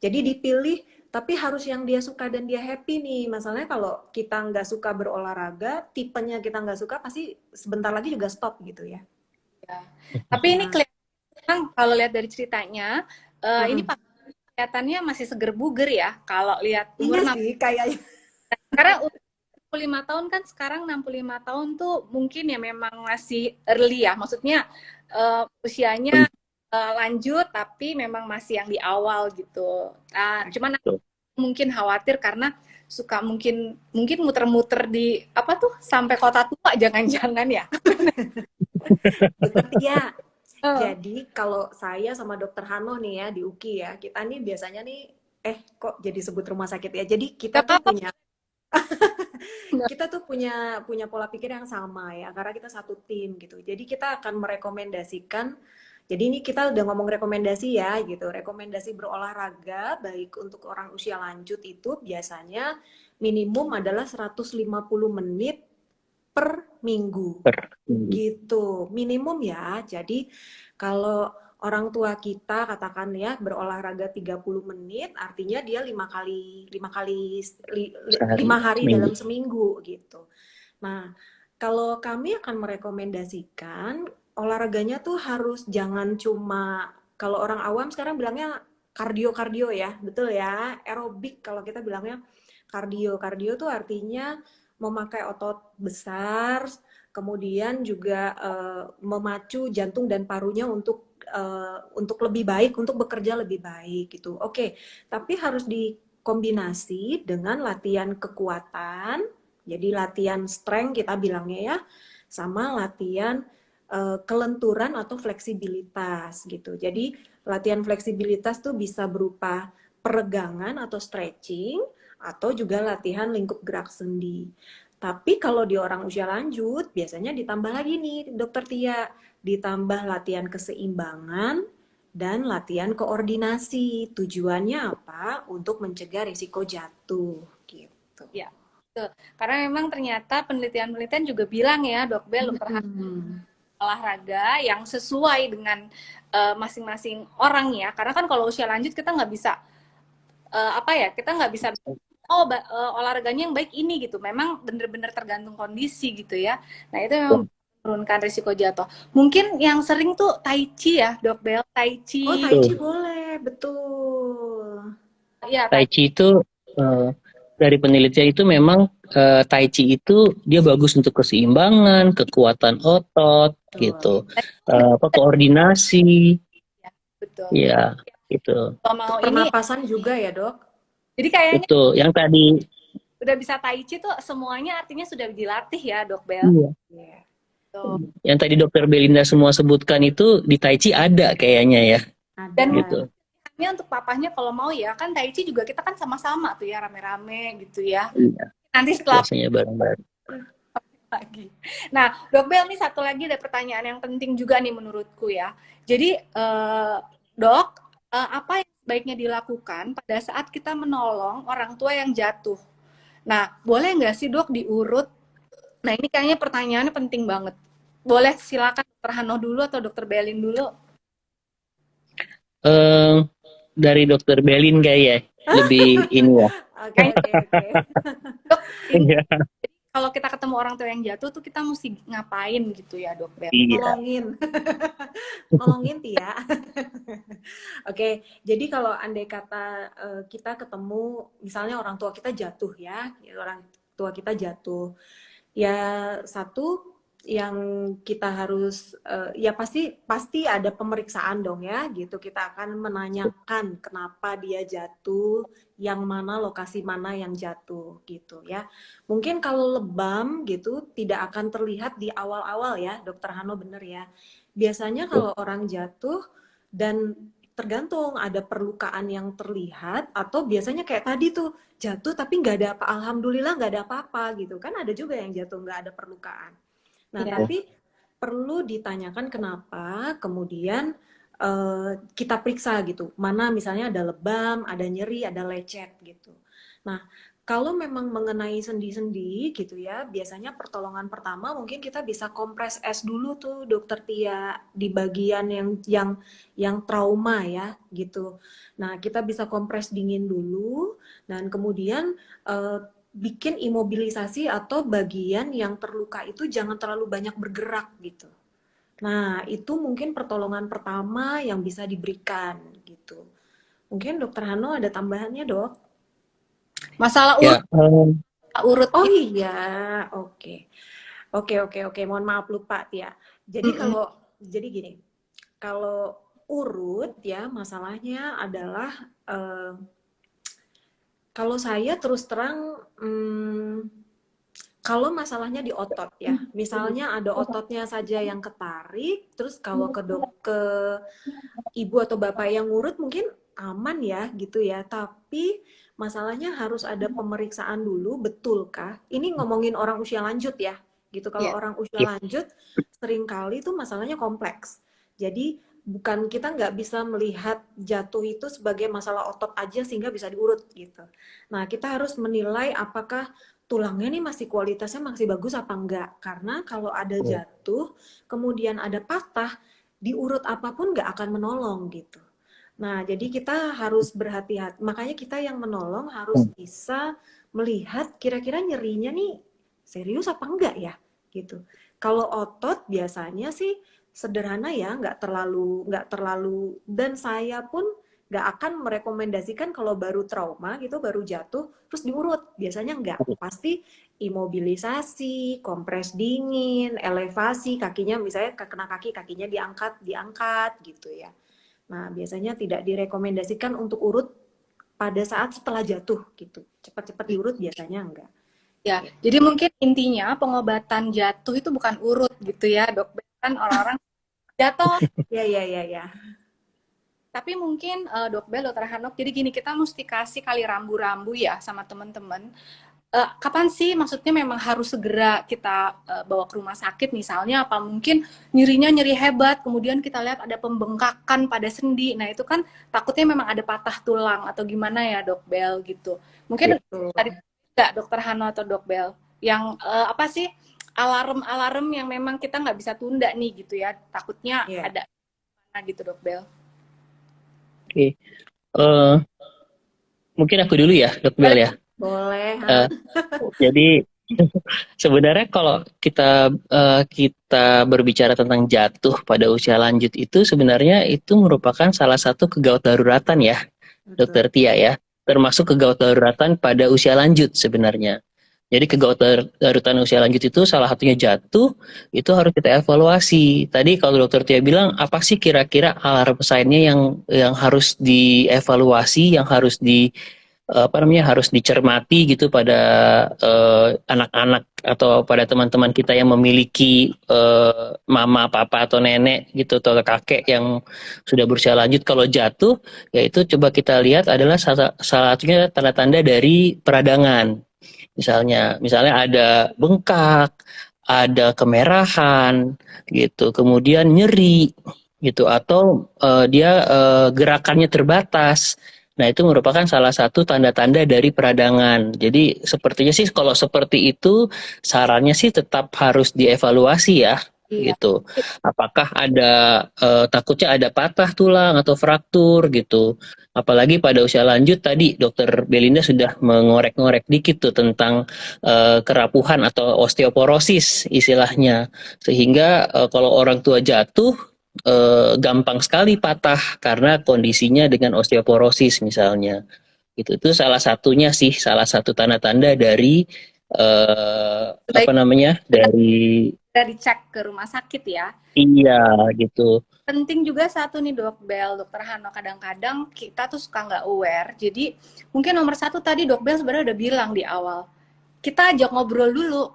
jadi dipilih, tapi harus yang dia suka dan dia happy nih. Masalahnya kalau kita nggak suka berolahraga, tipenya kita nggak suka, pasti sebentar lagi juga stop gitu ya. Ya. Tapi ini kelihatan kalau lihat dari ceritanya, ini kelihatannya masih seger buger ya. Kalau lihat umur Iya sih, kayaknya. karena umur 65 tahun kan sekarang 65 tahun tuh mungkin ya memang masih early ya. Maksudnya usianya lanjut tapi memang masih yang di awal gitu. Cuman mungkin khawatir karena suka mungkin muter-muter di apa tuh sampai kota tua jangan-jangan ya. Iya. Jadi kalau saya sama Dokter Hanoh nih ya di UKI ya, kita nih biasanya nih kok jadi sebut rumah sakit ya. Jadi kita tuh punya pola pikir yang sama ya, karena kita satu tim gitu. Jadi kita akan merekomendasikan. Jadi ini kita udah ngomong rekomendasi ya gitu. Rekomendasi berolahraga baik untuk orang usia lanjut itu biasanya minimum adalah 150 menit per minggu gitu minimum ya. Jadi kalau orang tua kita katakan ya berolahraga 30 menit artinya dia 5 hari dalam seminggu gitu. Nah, kalau kami akan merekomendasikan olahraganya tuh harus jangan cuma, kalau orang awam sekarang bilangnya kardio ya, betul ya, aerobik kalau kita bilangnya kardio tuh artinya memakai otot besar, kemudian juga memacu jantung dan parunya untuk lebih baik, untuk bekerja lebih baik gitu. Oke, tapi harus dikombinasi dengan latihan kekuatan, jadi latihan strength kita bilangnya ya, sama latihan kelenturan atau fleksibilitas gitu. Jadi latihan fleksibilitas tuh bisa berupa peregangan atau stretching, atau juga latihan lingkup gerak sendi. Tapi kalau di orang usia lanjut, biasanya ditambah lagi nih, Dokter Tia, ditambah latihan keseimbangan dan latihan koordinasi. Tujuannya apa? Untuk mencegah risiko jatuh, gitu. Ya, betul. Karena memang ternyata penelitian juga bilang ya, Dok Bel, olahraga yang sesuai dengan masing-masing orang ya. Karena kan kalau usia lanjut kita nggak bisa kita nggak bisa olahraganya yang baik ini gitu. Memang benar-benar tergantung kondisi gitu ya. Nah itu memang menurunkan risiko jatuh. Mungkin yang sering tuh Tai Chi ya, Dok Bel. Tai Chi. Oh, Tai Chi boleh, betul. Ya, Tai Chi itu dari penelitian itu memang Tai Chi itu dia bagus untuk keseimbangan, kekuatan otot, gitu, koordinasi, Ya, betul. ya, gitu. Kalau mau Untuk ini, pernapasan juga ya, Dok? jadi kayaknya Itu yang tadi, udah bisa Tai Chi tuh semuanya artinya sudah dilatih ya, Dok Bel. iya, Iya. Tuh. yang tadi Dokter Belinda semua sebutkan itu di Tai Chi ada kayaknya ya, Ada. Dan gitu. ini untuk papahnya kalau mau ya, kan Tai Chi juga kita kan sama-sama tuh ya, rame-rame gitu ya. Iya, Nanti setelah biasanya bareng-bareng. lagi. Nah, Dok Bel, nih satu lagi ada pertanyaan yang penting juga nih menurutku ya. Jadi, Dok, apa yang sebaiknya dilakukan pada saat kita menolong orang tua yang jatuh? Nah, boleh nggak sih Dok diurut? Nah, ini kayaknya pertanyaannya penting banget. Boleh silakan Dokter Hano dulu atau Dokter Belin dulu? Eh, dari Dokter Belin kayaknya lebih ini ya. Oke, oke, oke. Dok, ini Iya. kalau kita ketemu orang tua yang jatuh tuh kita mesti ngapain gitu ya, Dok Bel? Iya. Nolongin. Nolongin Tia. Oke, jadi kalau andai kata kita ketemu misalnya orang tua kita jatuh ya, orang tua kita jatuh. Ya satu yang kita harus ya pasti ada pemeriksaan dong ya gitu. Kita akan menanyakan kenapa dia jatuh, yang mana lokasi mana yang jatuh gitu ya. Mungkin kalau lebam gitu tidak akan terlihat di awal-awal ya, Dokter Hano bener ya. Biasanya kalau orang jatuh dan tergantung ada perlukaan yang terlihat atau biasanya kayak tadi tuh jatuh tapi nggak ada apa, alhamdulillah nggak ada apa-apa gitu kan, ada juga yang jatuh nggak ada perlukaan. Nah Ya. tapi perlu ditanyakan kenapa, kemudian kita periksa gitu, mana misalnya ada lebam, ada nyeri, ada lecet gitu. Nah kalau memang mengenai sendi-sendi gitu ya, biasanya pertolongan pertama mungkin kita bisa kompres es dulu tuh Dokter Tia di bagian yang trauma ya gitu. Nah kita bisa kompres dingin dulu dan kemudian bikin imobilisasi atau bagian yang terluka itu jangan terlalu banyak bergerak gitu. Nah itu mungkin pertolongan pertama yang bisa diberikan gitu. Mungkin Dokter Hano ada tambahannya dok? Masalah Ya, urut Oh gitu. iya, oke. Oke. Mohon maaf lupa ya. Jadi jadi gini, kalau urut ya masalahnya adalah kalau saya terus terang kalau masalahnya di otot ya, misalnya ada ototnya saja yang ketarik, terus kalau ke ibu atau bapak yang ngurut mungkin aman ya gitu ya, tapi masalahnya harus ada pemeriksaan dulu, betulkah? Ini ngomongin orang usia lanjut ya, gitu. Kalau Ya. orang usia lanjut, seringkali itu masalahnya kompleks. Jadi bukan, kita nggak bisa melihat jatuh itu sebagai masalah otot aja sehingga bisa diurut gitu. Nah kita harus menilai apakah tulangnya nih masih kualitasnya masih bagus apa enggak. Karena kalau ada jatuh, kemudian ada patah, diurut apapun nggak akan menolong gitu. Nah, jadi kita harus berhati-hati. Makanya kita yang menolong harus bisa melihat kira-kira nyerinya nih serius apa enggak ya, gitu. Kalau otot biasanya sih sederhana ya, nggak terlalu, dan saya pun nggak akan merekomendasikan kalau baru trauma gitu, baru jatuh, terus diurut. Biasanya enggak. Pasti imobilisasi, kompres dingin, elevasi, kakinya misalnya kena kaki, kakinya diangkat gitu ya. Nah, biasanya tidak direkomendasikan untuk urut pada saat setelah jatuh gitu. Cepat-cepat diurut biasanya enggak. Ya, jadi mungkin intinya pengobatan jatuh itu bukan urut gitu ya, Dok. Kan orang-orang jatuh, Ya. tapi mungkin Dok Bel, Dokter Hanok, jadi gini, kita mesti kasih kali rambu-rambu ya sama teman-teman. Kapan sih maksudnya memang harus segera kita bawa ke rumah sakit misalnya, apa mungkin nyerinya nyeri hebat, kemudian kita lihat ada pembengkakan pada sendi, nah itu kan takutnya memang ada patah tulang atau gimana ya Dok Bel gitu. Mungkin tadi nggak Dokter Hano atau Dok Bel yang apa sih alarm-alarm yang memang kita nggak bisa tunda nih gitu ya, takutnya ada mana gitu Dok Bel. Oke. Mungkin aku dulu ya, Dok Bel ya. Boleh. Jadi sebenarnya kalau kita berbicara tentang jatuh pada usia lanjut itu sebenarnya itu merupakan salah satu kegawat daruratan ya, Betul. Dokter Tia ya. termasuk kegawat daruratan pada usia lanjut sebenarnya. Jadi kegawat daruratan usia lanjut itu salah satunya jatuh, itu harus kita evaluasi. Tadi kalau dokter Tia bilang, apa sih kira-kira alarm sign-nya yang harus dievaluasi, yang harus harus dicermati gitu pada anak-anak atau pada teman-teman kita yang memiliki mama, papa atau nenek gitu atau kakek yang sudah berusia lanjut. Kalau jatuh, yaitu coba kita lihat adalah salah satunya tanda-tanda dari peradangan. Misalnya ada bengkak, ada kemerahan gitu, kemudian nyeri gitu, atau dia gerakannya terbatas. Nah, itu merupakan salah satu tanda-tanda dari peradangan. Jadi, sepertinya sih kalau seperti itu, sarannya sih tetap harus dievaluasi ya, Iya. gitu. Apakah ada takutnya ada patah tulang atau fraktur gitu. Apalagi pada usia lanjut tadi Dokter Belinda sudah mengorek-ngorek dikit tuh tentang kerapuhan atau osteoporosis istilahnya. Sehingga kalau orang tua jatuh gampang sekali patah karena kondisinya dengan osteoporosis misalnya. Itu salah satunya sih, salah satu tanda-tanda dari Baik, dari kita dicek ke rumah sakit ya. iya gitu. Penting juga satu nih Dok Bel, Dokter Hano, kadang-kadang kita tuh suka nggak aware. Jadi mungkin nomor satu tadi Dok Bel sebenarnya udah bilang di awal. Kita ajak ngobrol dulu.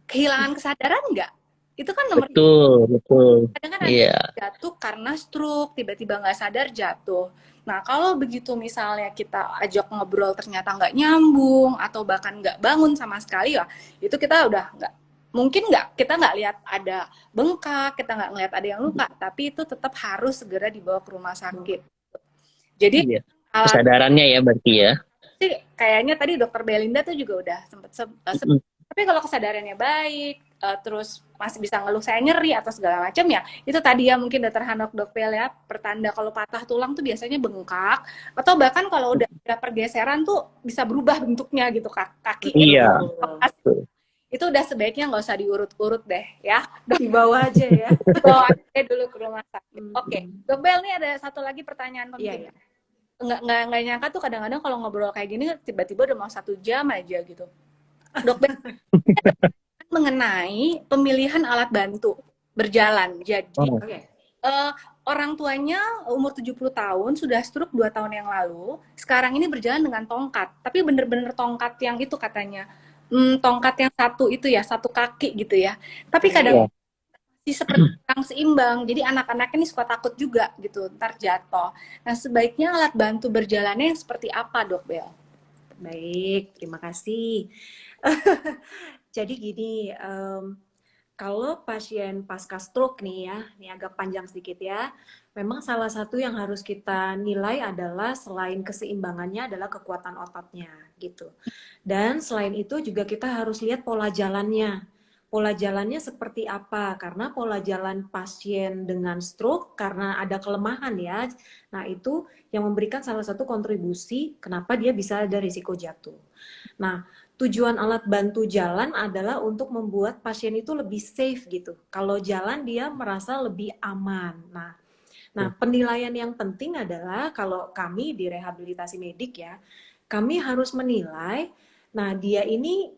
Kehilangan kesadaran nggak? Itu kan nomor Betul, betul. kadang kan ada Iya. jatuh karena stroke, tiba-tiba nggak sadar jatuh. Nah kalau begitu misalnya kita ajak ngobrol ternyata nggak nyambung atau bahkan nggak bangun sama sekali ya, itu kita udah nggak mungkin kita nggak lihat ada bengkak, kita nggak ngeliat ada yang luka, tapi itu tetap harus segera dibawa ke rumah sakit. Jadi Iya. alat Kesadarannya ya berarti ya. sih kayaknya tadi Dokter Belinda tuh juga udah sempet tapi kalau kesadarannya baik, terus masih bisa ngeluh saya nyeri atau segala macam ya, itu tadi ya mungkin Dokter Hanok Dok Bel ya, pertanda kalau patah tulang tuh biasanya bengkak, atau bahkan kalau udah ada pergeseran tuh bisa berubah bentuknya gitu, kakinya Iya. lepas. Itu udah sebaiknya nggak usah diurut-urut deh ya, Di bawah aja ya. bawa aja dulu ke rumah sakit. Oke, Dok Bel nih ada satu lagi pertanyaan penting. Iya, iya. Nggak nyangka tuh kadang-kadang kalau ngobrol kayak gini tiba-tiba udah mau 1 jam aja gitu. Dok Bel, mengenai pemilihan alat bantu berjalan. Jadi Oke. orang tuanya umur 70 tahun sudah stroke 2 tahun yang lalu, sekarang ini berjalan dengan tongkat, tapi bener-bener tongkat yang itu katanya, tongkat yang satu itu ya, satu kaki gitu ya. Tapi kadang Iya. masih seperti kurang seimbang, jadi anak-anak ini suka takut juga gitu, ntar jatuh. Nah sebaiknya alat bantu berjalannya yang seperti apa Dok Bel? Baik, terima kasih. Jadi gini, kalau pasien pasca stroke nih ya, ini agak panjang sedikit ya. Memang salah satu yang harus kita nilai adalah selain keseimbangannya adalah kekuatan ototnya gitu. Dan selain itu juga kita harus lihat pola jalannya. Pola jalannya seperti apa? Karena pola jalan pasien dengan stroke karena ada kelemahan ya. Nah, itu yang memberikan salah satu kontribusi kenapa dia bisa ada risiko jatuh. Nah, tujuan alat bantu jalan adalah untuk membuat pasien itu lebih safe gitu. Kalau jalan dia merasa lebih aman. Nah, penilaian yang penting adalah kalau kami di rehabilitasi medik ya, kami harus menilai, nah dia ini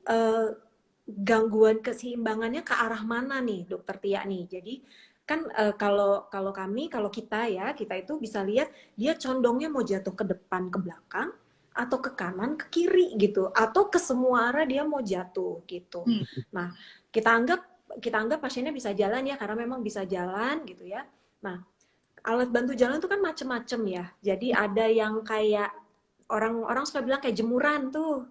gangguan keseimbangannya ke arah mana nih, Dokter Tia nih. Jadi kan kalau kami, kalau kita ya, kita itu bisa lihat dia condongnya mau jatuh ke depan, ke belakang, atau ke kanan, ke kiri gitu, atau ke semua arah dia mau jatuh gitu. Nah, kita anggap pasiennya bisa jalan ya, karena memang bisa jalan gitu ya. Nah, alat bantu jalan itu kan macem-macem ya. Jadi ada yang kayak orang suka bilang kayak jemuran tuh.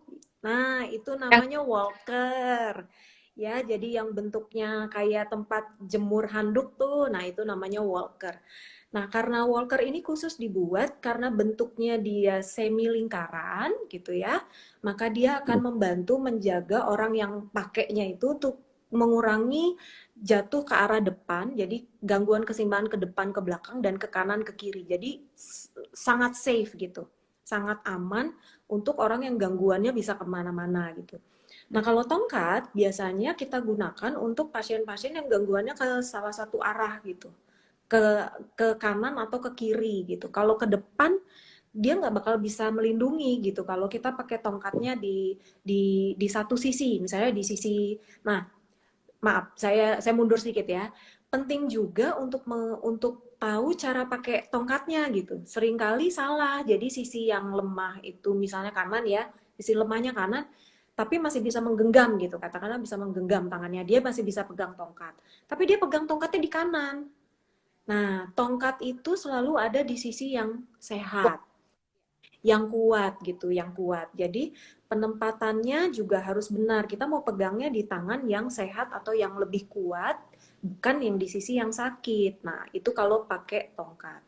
Nah, itu namanya walker. Ya, jadi yang bentuknya kayak tempat jemur handuk tuh. Nah, itu namanya walker. Nah, karena walker ini khusus dibuat karena bentuknya dia semi lingkaran gitu ya. Maka dia akan membantu menjaga orang yang pakainya itu tuh mengurangi jatuh ke arah depan, jadi gangguan keseimbangan ke depan, ke belakang, dan ke kanan, ke kiri. Jadi sangat safe gitu, sangat aman untuk orang yang gangguannya bisa kemana-mana gitu. Nah kalau tongkat biasanya kita gunakan untuk pasien-pasien yang gangguannya ke salah satu arah gitu, ke kanan atau ke kiri gitu. Kalau ke depan dia nggak bakal bisa melindungi gitu kalau kita pakai tongkatnya di satu sisi, misalnya di sisi. Nah, maaf, saya mundur sedikit ya. Penting juga untuk tahu cara pakai tongkatnya gitu. Seringkali salah. Jadi sisi yang lemah itu misalnya kanan ya, sisi lemahnya kanan, tapi masih bisa menggenggam gitu. Katakanlah bisa menggenggam tangannya, dia masih bisa pegang tongkat. Tapi dia pegang tongkatnya di kanan. Nah, tongkat itu selalu ada di sisi yang sehat, yang kuat gitu, yang kuat. Jadi penempatannya juga harus benar. Kita mau pegangnya di tangan yang sehat atau yang lebih kuat, bukan yang di sisi yang sakit. Nah, itu kalau pakai tongkat.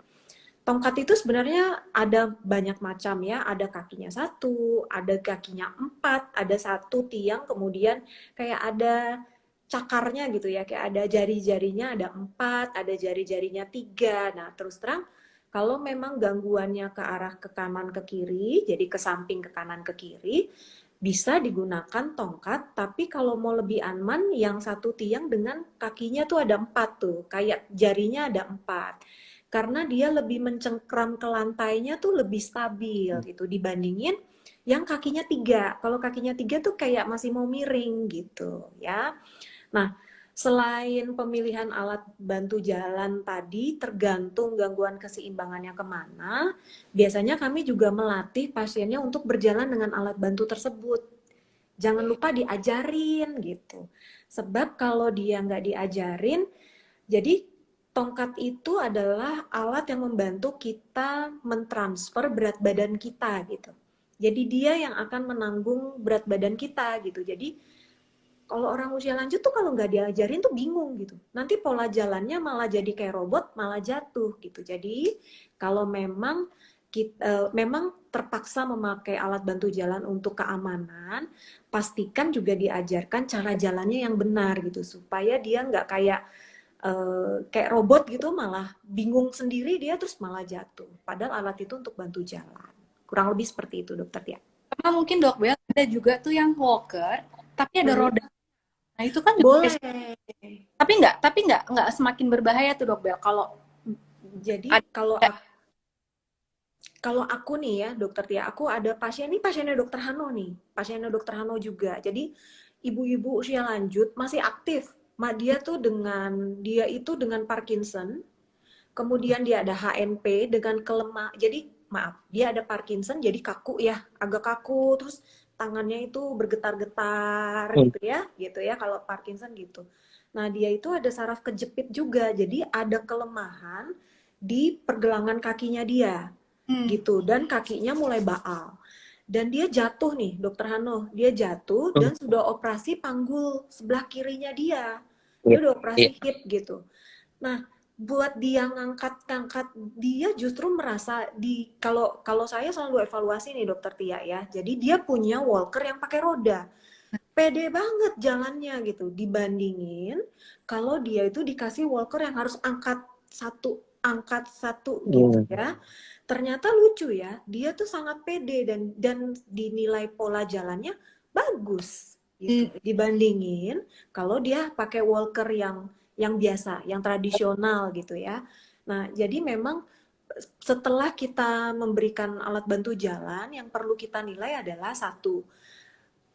Tongkat itu sebenarnya ada banyak macam ya. Ada kakinya satu, ada kakinya empat, ada satu tiang, kemudian kayak ada cakarnya gitu ya. Kayak ada jari-jarinya ada empat, ada jari-jarinya tiga. Nah, terus terang kalau memang gangguannya ke arah ke kanan ke kiri, jadi ke samping ke kanan ke kiri, bisa digunakan tongkat. Tapi kalau mau lebih aman, yang satu tiang dengan kakinya tuh ada empat tuh, kayak jarinya ada empat. Karena dia lebih mencengkram ke lantainya tuh lebih stabil gitu dibandingin yang kakinya tiga. Kalau kakinya tiga tuh kayak masih mau miring gitu ya. Nah, selain pemilihan alat bantu jalan tadi tergantung gangguan keseimbangannya kemana, biasanya kami juga melatih pasiennya untuk berjalan dengan alat bantu tersebut. Jangan lupa diajarin gitu. Sebab kalau dia nggak diajarin, jadi tongkat itu adalah alat yang membantu kita mentransfer berat badan kita gitu. Jadi dia yang akan menanggung berat badan kita gitu. Jadi kalau orang usia lanjut tuh kalau nggak diajarin tuh bingung gitu. Nanti pola jalannya malah jadi kayak robot, malah jatuh gitu. Jadi kalau memang kita memang terpaksa memakai alat bantu jalan untuk keamanan, pastikan juga diajarkan cara jalannya yang benar gitu supaya dia nggak kayak robot gitu malah bingung sendiri dia terus malah jatuh. Padahal alat itu untuk bantu jalan. Kurang lebih seperti itu, Dokter Tia. Sama mungkin Dok Bel ada juga tuh yang walker tapi ada Mhm. roda. Nah, itu kan juga Boleh. tapi nggak semakin berbahaya tuh Dok Bel kalau Jadi ada. kalau aku nih ya, Dokter Tia, aku ada pasien nih, pasiennya Dokter Hano nih, pasiennya Dokter Hano juga. Jadi ibu-ibu usia lanjut masih aktif. Dia itu dengan Parkinson, kemudian dia ada HNP dengan kelemah. Jadi maaf, dia ada Parkinson jadi kaku ya, agak kaku, terus tangannya itu bergetar-getar gitu ya kalau Parkinson gitu. Nah, dia itu ada saraf kejepit juga. Jadi ada kelemahan di pergelangan kakinya dia gitu dan kakinya mulai baal. Dan dia jatuh nih, Dokter Hano. Dia jatuh dan sudah operasi panggul sebelah kirinya dia. Dia udah operasi hip gitu. Nah, buat dia ngangkat-ngangkat dia justru merasa kalau kalau saya selalu evaluasi nih Dokter Tia ya. Jadi dia punya walker yang pakai roda. Pede banget jalannya gitu dibandingin kalau dia itu dikasih walker yang harus angkat satu gitu ya. Ternyata lucu ya, dia tuh sangat pede dan dinilai pola jalannya bagus gitu. Dibandingin kalau dia pakai walker yang biasa, yang tradisional gitu ya. Nah, jadi memang setelah kita memberikan alat bantu jalan, yang perlu kita nilai adalah satu,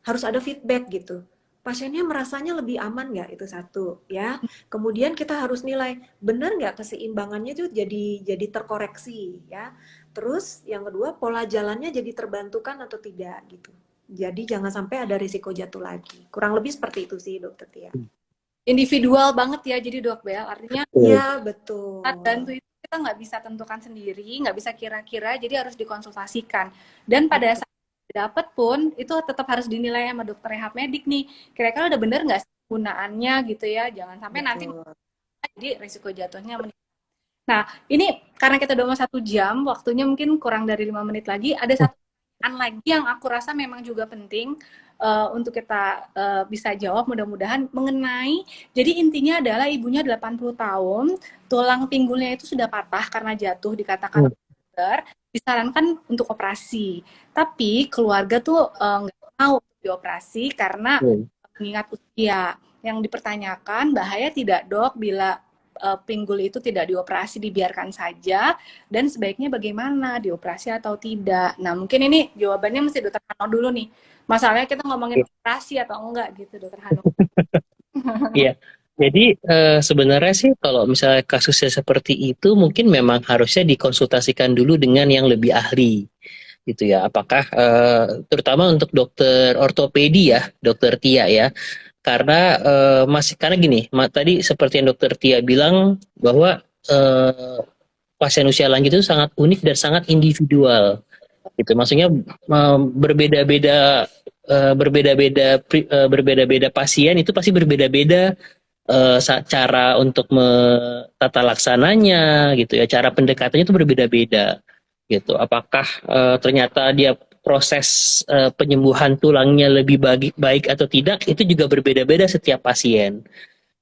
harus ada feedback gitu. Pasiennya merasanya lebih aman nggak, itu satu ya. Kemudian kita harus nilai benar nggak keseimbangannya itu jadi terkoreksi ya. Terus yang kedua pola jalannya jadi terbantukan atau tidak gitu. Jadi jangan sampai ada risiko jatuh lagi. Kurang lebih seperti itu sih Dokter Tia. Individual banget ya jadi Dok Bel, artinya Iya betul. alat bantu itu kita nggak bisa tentukan sendiri, nggak bisa kira-kira, jadi harus dikonsultasikan. Dan pada saat dapat pun itu tetap harus dinilai sama dokter rehab medik nih, kira-kira udah bener nggak sih penggunaannya gitu ya, jangan sampai nanti Betul. jadi risiko jatuhnya meningkat. Nah, ini karena kita udah mau 1 jam, waktunya mungkin kurang dari 5 menit lagi, ada satu pertanyaan lagi yang aku rasa memang juga penting untuk kita bisa jawab mudah-mudahan mengenai, jadi intinya adalah ibunya 80 tahun, tulang pinggulnya itu sudah patah karena jatuh, dikatakan dokter, disarankan untuk operasi. Tapi keluarga tuh nggak mau dioperasi karena mengingat usia. Yang dipertanyakan, bahaya tidak dok bila pinggul itu tidak dioperasi, dibiarkan saja, dan sebaiknya bagaimana, dioperasi atau tidak. Nah, mungkin ini jawabannya mesti Dokter Hano dulu nih. Masalahnya kita ngomongin operasi atau enggak gitu, Dokter Hano. Iya. Jadi sebenarnya sih kalau misalnya kasusnya seperti itu mungkin memang harusnya dikonsultasikan dulu dengan yang lebih ahli gitu ya. Apakah terutama untuk dokter ortopedi ya, dokter Tia ya. Karena karena gini, tadi seperti yang dokter Tia bilang bahwa pasien usia lanjut itu sangat unik dan sangat individual gitu. Maksudnya berbeda-beda berbeda-beda pasien itu pasti berbeda-beda cara untuk tata laksananya gitu ya, cara pendekatannya itu berbeda-beda gitu. Apakah ternyata dia proses penyembuhan tulangnya lebih baik atau tidak itu juga berbeda-beda setiap pasien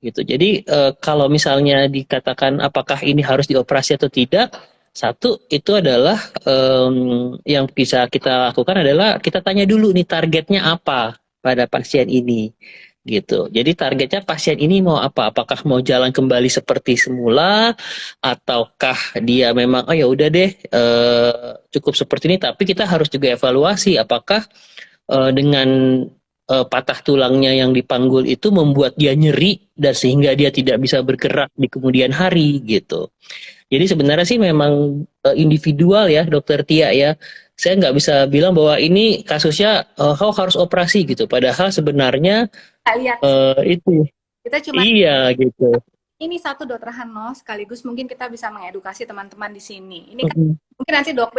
gitu. Jadi kalau misalnya dikatakan apakah ini harus dioperasi atau tidak, satu itu adalah yang bisa kita lakukan adalah kita tanya dulu nih targetnya apa pada pasien ini gitu. Jadi targetnya pasien ini mau apa? Apakah mau jalan kembali seperti semula ataukah dia memang oh ya udah deh cukup seperti ini, tapi kita harus juga evaluasi apakah dengan patah tulangnya yang dipanggul itu membuat dia nyeri dan sehingga dia tidak bisa bergerak di kemudian hari gitu. Jadi sebenarnya sih memang individual ya Dokter Tia ya. Saya nggak bisa bilang bahwa ini kasusnya kau harus operasi gitu. Padahal sebenarnya Lihat, itu kita cuma iya gitu. ini satu Dokter Hano, sekaligus mungkin kita bisa mengedukasi teman-teman di sini. Ini kan mungkin nanti Dok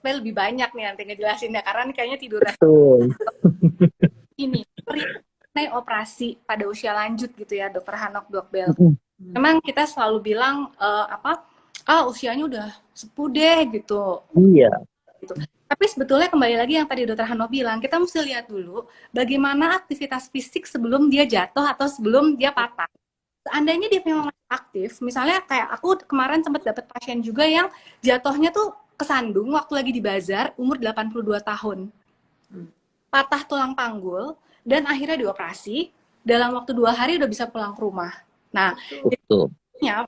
Bel lebih banyak nih nanti ngejelasinnya karena ini kayaknya tiduran. Betul. Ini mengenai operasi pada usia lanjut gitu ya, Dokter Hanok, Dok Bel. Memang kita selalu bilang usianya udah sepuh deh gitu. Iya. Gitu. Tapi sebetulnya kembali lagi yang tadi Dokter Hano bilang, kita mesti lihat dulu bagaimana aktivitas fisik sebelum dia jatuh atau sebelum dia patah. Seandainya dia memang aktif, misalnya kayak aku kemarin sempat dapat pasien juga yang jatuhnya tuh kesandung waktu lagi di bazar, umur 82 tahun. Patah tulang panggul, dan akhirnya dioperasi, dalam waktu 2 hari udah bisa pulang ke rumah. Nah, jadinya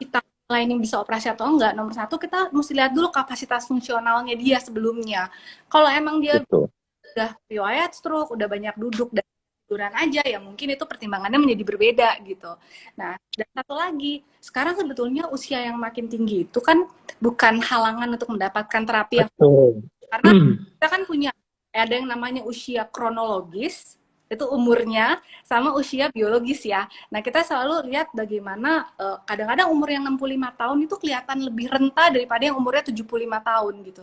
kita lain yang bisa operasi atau enggak, nomor satu kita mesti lihat dulu kapasitas fungsionalnya dia sebelumnya. Kalau emang dia udah riwayat stroke, udah banyak duduk dan tiduran aja, ya mungkin itu pertimbangannya menjadi berbeda gitu. Nah, dan satu lagi, sekarang sebetulnya usia yang makin tinggi itu kan bukan halangan untuk mendapatkan terapi yang karena kita kan punya ada yang namanya usia kronologis, itu umurnya, sama usia biologis ya. Nah, kita selalu lihat bagaimana kadang-kadang umur yang 65 tahun itu kelihatan lebih renta daripada yang umurnya 75 tahun gitu.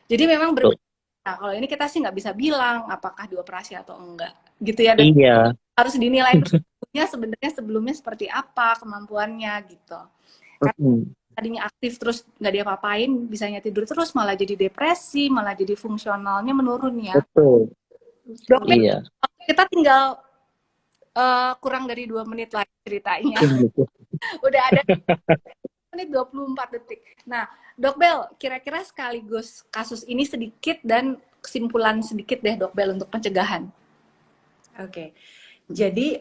Jadi memang berbeda. Nah, kalau ini kita sih nggak bisa bilang apakah dioperasi atau enggak. Gitu ya. Dan harus dinilai sebenarnya sebelumnya seperti apa kemampuannya gitu. Karena tadinya aktif terus nggak diapa-apain, bisanya tidur terus malah jadi depresi, malah jadi fungsionalnya menurun ya. Betul. Dok, kita tinggal kurang dari 2 menit lagi ceritanya. Udah ada menit 24 detik. Nah, Dok Bel, kira-kira sekaligus kasus ini sedikit dan kesimpulan sedikit deh Dok Bel untuk pencegahan. Oke. Jadi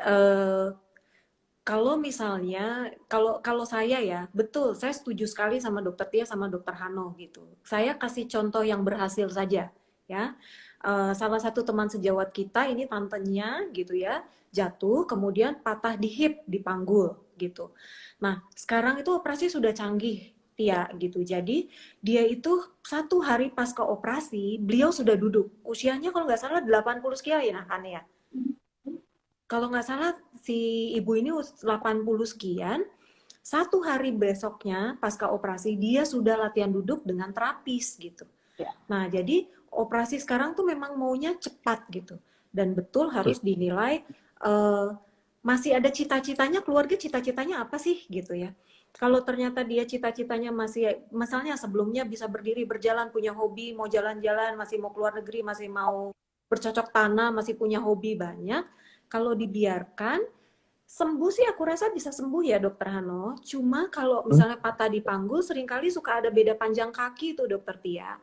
kalau misalnya, kalau saya ya, betul, saya setuju sekali sama Dokter Tia sama Dokter Hano gitu. Saya kasih contoh yang berhasil saja, ya. Salah satu teman sejawat kita ini tantenya gitu ya, jatuh, kemudian patah di hip, di panggul gitu. Nah, sekarang itu operasi sudah canggih, Tia gitu. Jadi dia itu 1 hari pasca operasi, beliau sudah duduk. Usianya kalau nggak salah 80 sekian ya, kan ya. Kalau nggak salah si ibu ini 80 sekian, 1 hari besoknya pasca operasi dia sudah latihan duduk dengan terapis gitu. Nah jadi operasi sekarang tuh memang maunya cepat gitu, dan betul harus dinilai masih ada cita-citanya, keluarga cita-citanya apa sih gitu ya. Kalau ternyata dia cita-citanya masih, misalnya sebelumnya bisa berdiri, berjalan, punya hobi, mau jalan-jalan, masih mau keluar negeri, masih mau bercocok tanam, masih punya hobi banyak, kalau dibiarkan, sembuh sih aku rasa bisa sembuh ya Dokter Hano. Cuma kalau misalnya patah di panggul, seringkali suka ada beda panjang kaki tuh Dokter Tia.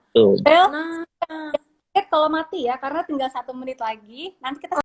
Nah, kalau mati ya, karena tinggal 1 menit lagi, nanti kita